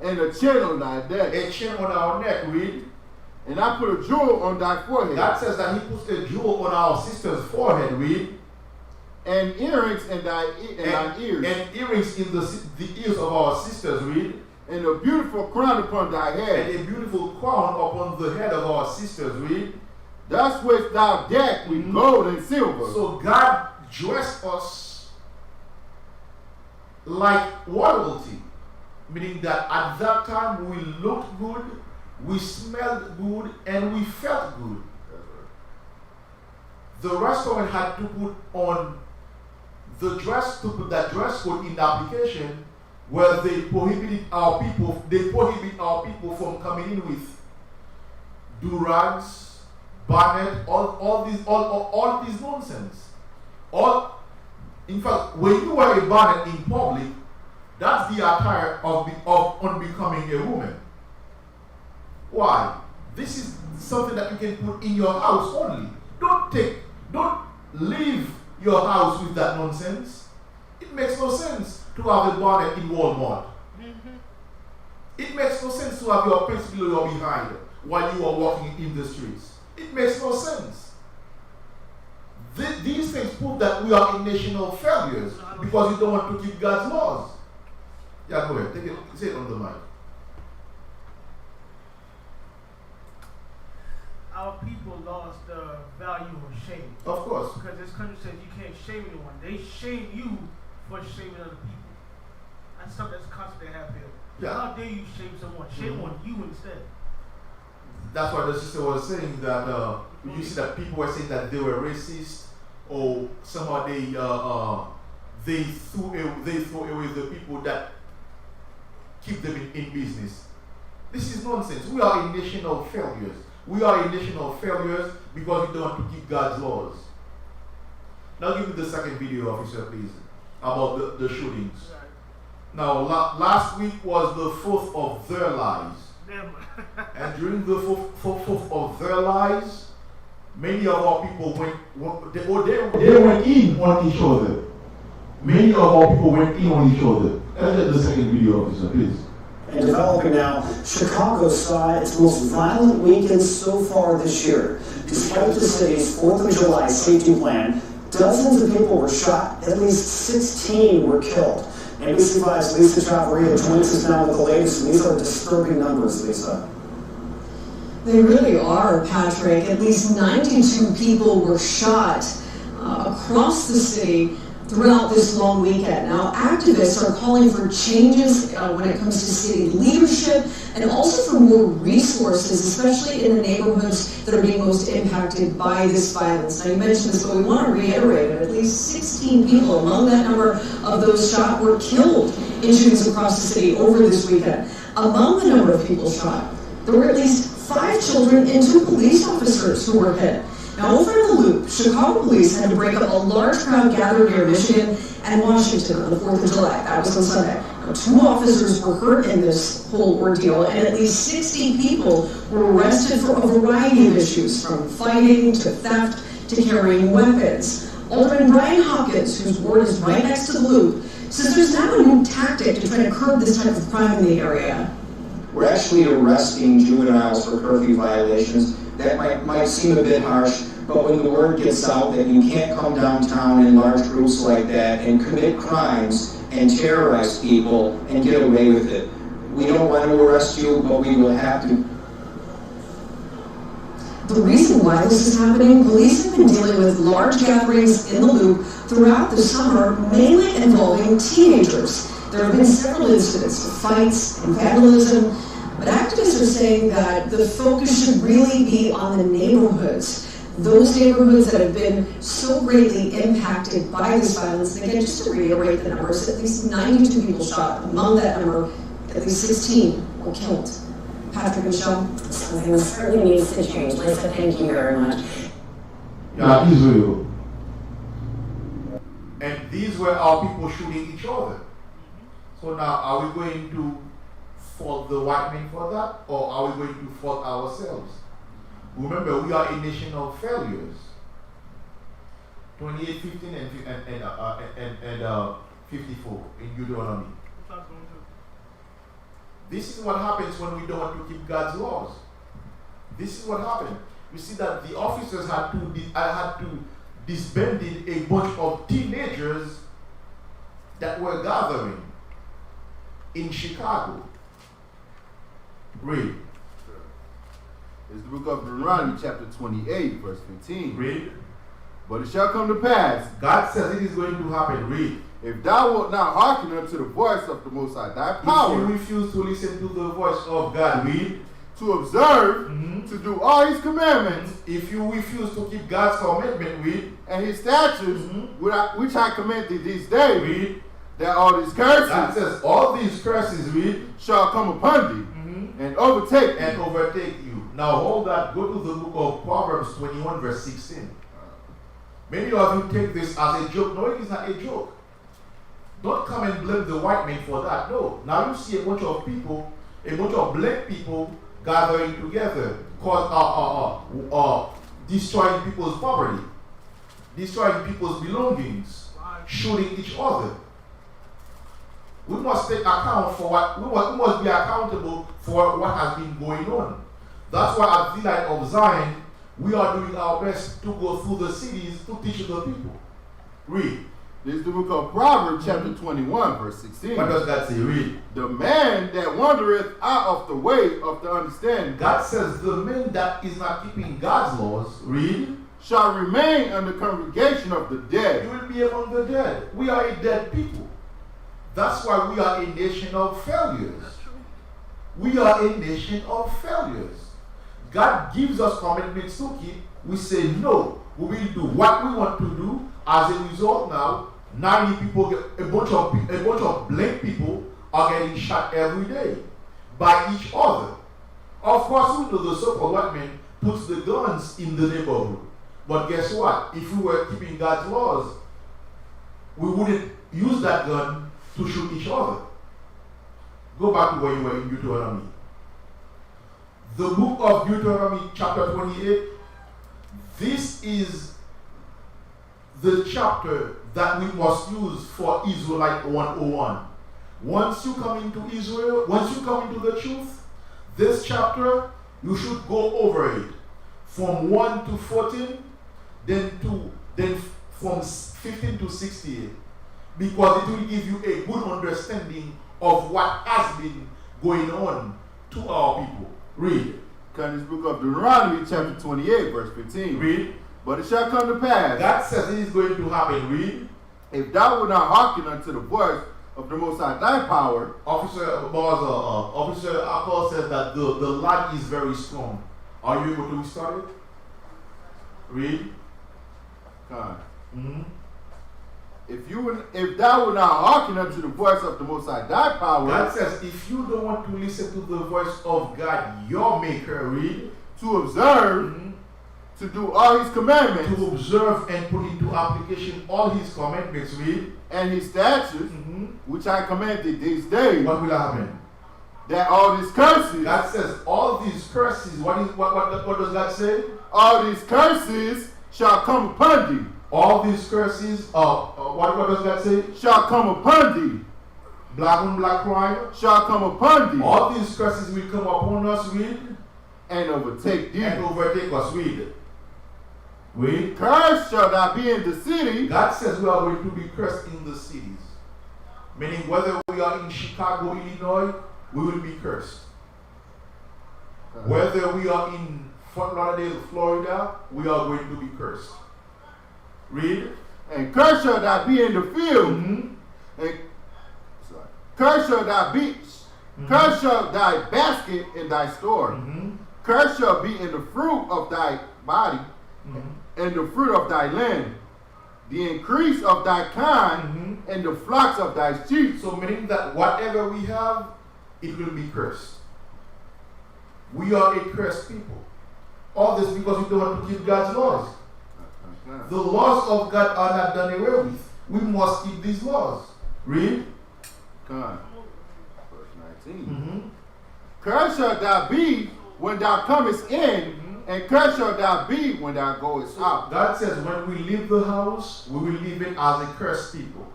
[SPEAKER 18] And a chain on thy neck.
[SPEAKER 17] A chain on our neck. Read.
[SPEAKER 18] And I put a jewel on thy forehead.
[SPEAKER 17] God says that he puts a jewel on our sister's forehead. Read.
[SPEAKER 18] And earrings in thy ears.
[SPEAKER 17] And earrings in the ears of our sisters. Read.
[SPEAKER 18] And a beautiful crown upon thy head.
[SPEAKER 17] And a beautiful crown upon the head of our sisters. Read.
[SPEAKER 18] Thus wast thou decked with gold and silver.
[SPEAKER 17] So God dressed us like royalty. Meaning that at that time we looked good, we smelled good, and we felt good. The restaurant had to put on the dress, to put that dress code in application, where they prohibit our people from coming in with do-rags, bonnet, all these nonsense. In fact, when you wear a bonnet in public, that's the attire of unbecoming a woman. Why? This is something that you can put in your house only. Don't leave your house with that nonsense. It makes no sense to have a bonnet in Walmart. It makes no sense to have your pants below your behind while you are walking in the streets. It makes no sense. These things prove that we are a nation of failures because we don't want to keep God's laws. Yeah, go ahead. Say it on the mic.
[SPEAKER 13] Our people lost the value of shame.
[SPEAKER 17] Of course.
[SPEAKER 13] Because this country says you can't shame anyone. They shame you for shaming other people. That's something that's constant to have here.
[SPEAKER 17] Yeah.
[SPEAKER 13] How dare you shame someone? Shame on you instead.
[SPEAKER 17] that's what the sister was saying, that you see that people were saying that they were racist, or somehow they threw away the people that keep them in business. This is nonsense. We are a nation of failures. We are a nation of failures because we don't want to keep God's laws. Now give me the second video, officer, please, about the shootings. Now, last week was the 4th of their lives. And during the 4th of their lives, many of our people went in on each other. Many of our people went in on each other. Let's get the second video, officer, please.
[SPEAKER 1] And developing now, Chicago saw its most violent weekend so far this year. Despite the city's 4th of July safety plan, dozens of people were shot, at least 16 were killed. NBC 5's Lisa Chavarria joins us now with the latest, and these are disturbing numbers, Lisa.
[SPEAKER 22] They really are, Patrick. At least 92 people were shot across the city throughout this long weekend. Now, activists are calling for changes when it comes to city leadership and also for more resources, especially in the neighborhoods that are being most impacted by this violence. Now, you mentioned this, but we want to reiterate it. At least 16 people among that number of those shot were killed in shootings across the city over this weekend. Among the number of people shot, there were at least 5 children and 2 police officers who were hit. Now, over in the Loop, Chicago police had to break up a large crowd gathered near Michigan and Washington on the 4th of July. That was on Sunday. Now, 2 officers were hurt in this whole ordeal, and at least 60 people were arrested for a variety of issues, from fighting to theft to carrying weapons. Alderman Brian Hopkins, whose ward is right next to the Loop, says there's now a new tactic to try to curb this type of crime in the area.
[SPEAKER 1] We're actually arresting juveniles for curfew violations. That might seem a bit harsh, but when the word gets out that you can't come downtown in large groups like that and commit crimes and terrorize people and get away with it, we don't want to arrest you, but we will have to.
[SPEAKER 22] The reason why this is happening, police have been dealing with large gatherings in the Loop throughout the summer, mainly involving teenagers. There have been several incidents of fights and vandalism, but activists are saying that the focus should really be on the neighborhoods. Those neighborhoods that have been so greatly impacted by this violence. And again, just to reiterate the numbers, at least 92 people shot. Among that number, at least 16 were killed. Patrick, Michelle?
[SPEAKER 23] Something certainly needs to change. Lisa, thank you very much.
[SPEAKER 17] Yeah, Israel. And these were our people shooting each other. So now, are we going to fault the white men for that, or are we going to fault ourselves? Remember, we are a nation of failures. 28:15 and 54 in Deuteronomy. This is what happens when we don't want to keep God's laws. This is what happened. You see that the officers had to disband a bunch of teenagers that were gathering in Chicago. Read.
[SPEAKER 18] It's the book of Deuteronomy, chapter 28, verse 15.
[SPEAKER 17] Read.
[SPEAKER 18] But it shall come to pass,
[SPEAKER 17] God says it is going to happen. Read.
[SPEAKER 18] If thou wilt not hearken unto the voice of the Most High, thy power.
[SPEAKER 17] If you refuse to listen to the voice of God, read.
[SPEAKER 18] To observe, to do all his commandments.
[SPEAKER 17] If you refuse to keep God's commandment, read.
[SPEAKER 18] And his statutes, which I command thee this day,
[SPEAKER 17] read.
[SPEAKER 18] That all these curses.
[SPEAKER 17] God says all these curses, read.
[SPEAKER 18] Shall come upon thee. And overtake
[SPEAKER 17] you. Now hold that. Go to the book of Proverbs 21, verse 16. Many of you take this as a joke. No, it is not a joke. Don't come and blame the white man for that. No. Now you see a bunch of people, a bunch of black people gathering together, destroying people's property, destroying people's belongings, shooting each other. We must take account for what we must be accountable for what has been going on. That's why at the Light of Zion, we are doing our best to go through the cities to teach the people. Read.
[SPEAKER 18] This is the book of Proverbs, chapter 21, verse 16.
[SPEAKER 17] What does that say? Read.
[SPEAKER 18] The man that wandereth out of the way of the understanding.
[SPEAKER 17] God says the man that is not keeping God's laws, read,
[SPEAKER 18] shall remain in the congregation of the dead.
[SPEAKER 17] You will be among the dead. We are a dead people. That's why we are a nation of failures. We are a nation of failures. God gives us commitments to keep, we say no. We will do what we want to do. As a result, now 90 people, a bunch of black people are getting shot every day by each other. Of course, we know the so-called white man puts the guns in the neighborhood. But guess what? If we were keeping God's laws, we wouldn't use that gun to shoot each other. Go back to where you were in Deuteronomy. The book of Deuteronomy, chapter 28, this is the chapter that we must use for Israelite 101. Once you come into Israel, once you come into the truth, this chapter, you should go over it from 1 to 14, then from 15 to 68, because it will give you a good understanding of what has been going on to our people. Read.
[SPEAKER 18] Come this book of Deuteronomy, chapter 28, verse 15.
[SPEAKER 17] Read.
[SPEAKER 18] But it shall come to pass.
[SPEAKER 17] God says it is going to happen. Read.
[SPEAKER 18] If thou wilt not hearken unto the voice of the Most High thy power.
[SPEAKER 17] Officer Akal says that the light is very strong. Are you able to restart it? Read.
[SPEAKER 18] God. If thou wilt not hearken unto the voice of the Most High thy power.
[SPEAKER 17] God says, if you don't want to listen to the voice of God, your maker, read.
[SPEAKER 18] To observe, to do all his commandments.
[SPEAKER 17] To observe and put into application all his commandments, read.
[SPEAKER 18] And his statutes, which I commanded this day.
[SPEAKER 17] What will happen?
[SPEAKER 18] That all these curses.
[SPEAKER 17] God says, all these curses, what does God say?
[SPEAKER 18] All these curses shall come upon thee.
[SPEAKER 17] All these curses, what does God say?
[SPEAKER 18] Shall come upon thee.
[SPEAKER 17] Black on black crime
[SPEAKER 18] shall come upon thee.
[SPEAKER 17] All these curses will come upon us, read.
[SPEAKER 18] And overtake thee.
[SPEAKER 17] And overtake us, read. Read.
[SPEAKER 18] Cursed shall thou be in the city.
[SPEAKER 17] God says we are going to be cursed in the cities. Meaning whether we are in Chicago, Illinois, we will be cursed. Whether we are in Fort Lauderdale, Florida, we are going to be cursed. Read.
[SPEAKER 18] And cursed shall thou be in the field. And cursed shall thou be. Cursed shall thy basket in thy store. Cursed shall be in the fruit of thy body, and the fruit of thy land, the increase of thy kind, and the flocks of thy sheep.
[SPEAKER 17] So meaning that whatever we have, it will be cursed. We are a cursed people. All this because we don't want to keep God's laws. The laws of God are not done away with. We must keep these laws. Read.
[SPEAKER 18] God. Verse 19. Cursed shall thou be when thou comest in, and cursed shall thou be when thou goest out.
[SPEAKER 17] God says when we leave the house, we will leave it as a cursed people.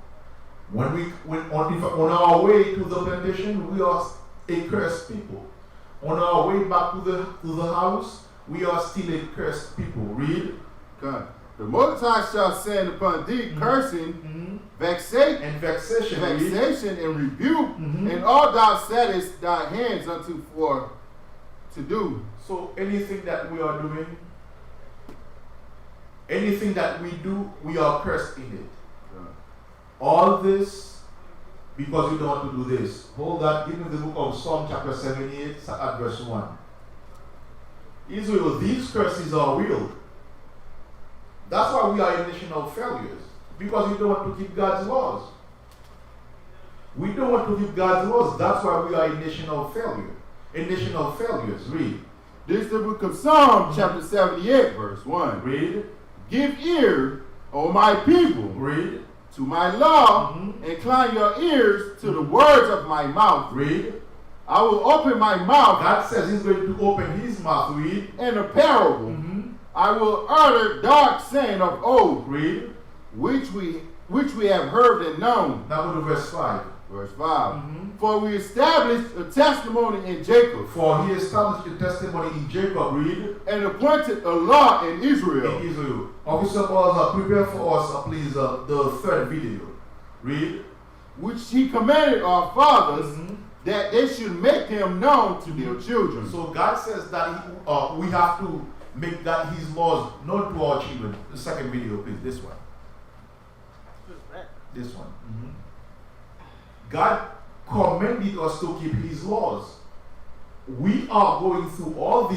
[SPEAKER 17] When on our way to the plantation, we are a cursed people. On our way back to the house, we are still a cursed people. Read.
[SPEAKER 18] God. The Most High shall send upon thee cursing, vexation, and rebuke, and all thou settest thy hands unto for to do.
[SPEAKER 17] So anything that we are doing, anything that we do, we are cursed in it. All this because we don't want to do this. Hold that. Give me the book of Psalm chapter 78 at verse 1. Israel, these curses are real. That's why we are a nation of failures. Because we don't want to keep God's laws. We don't want to keep God's laws. That's why we are a nation of failure. A nation of failures. Read.
[SPEAKER 18] This is the book of Psalm, chapter 78, verse 1.
[SPEAKER 17] Read.
[SPEAKER 18] Give ear, O my people.
[SPEAKER 17] Read.
[SPEAKER 18] To my law, incline your ears to the words of my mouth.
[SPEAKER 17] Read.
[SPEAKER 18] I will open my mouth.
[SPEAKER 17] God says he's going to open his mouth. Read.
[SPEAKER 18] In a parable. I will utter dark saying of old.
[SPEAKER 17] Read.
[SPEAKER 18] Which we have heard and known.
[SPEAKER 17] Now go to verse 5.
[SPEAKER 18] Verse 5. For we established a testimony in Jacob.
[SPEAKER 17] For he established a testimony in Jacob. Read.
[SPEAKER 18] And appointed a law in Israel.
[SPEAKER 17] In Israel. Officer Paul, prepare for us, please, the third video. Read.
[SPEAKER 18] Which he commanded our fathers that they should make them known to their children.
[SPEAKER 17] So God says that we have to make that his laws known to our children. The second video, please. This one. This one. God commanded us to keep his laws. We are going through all these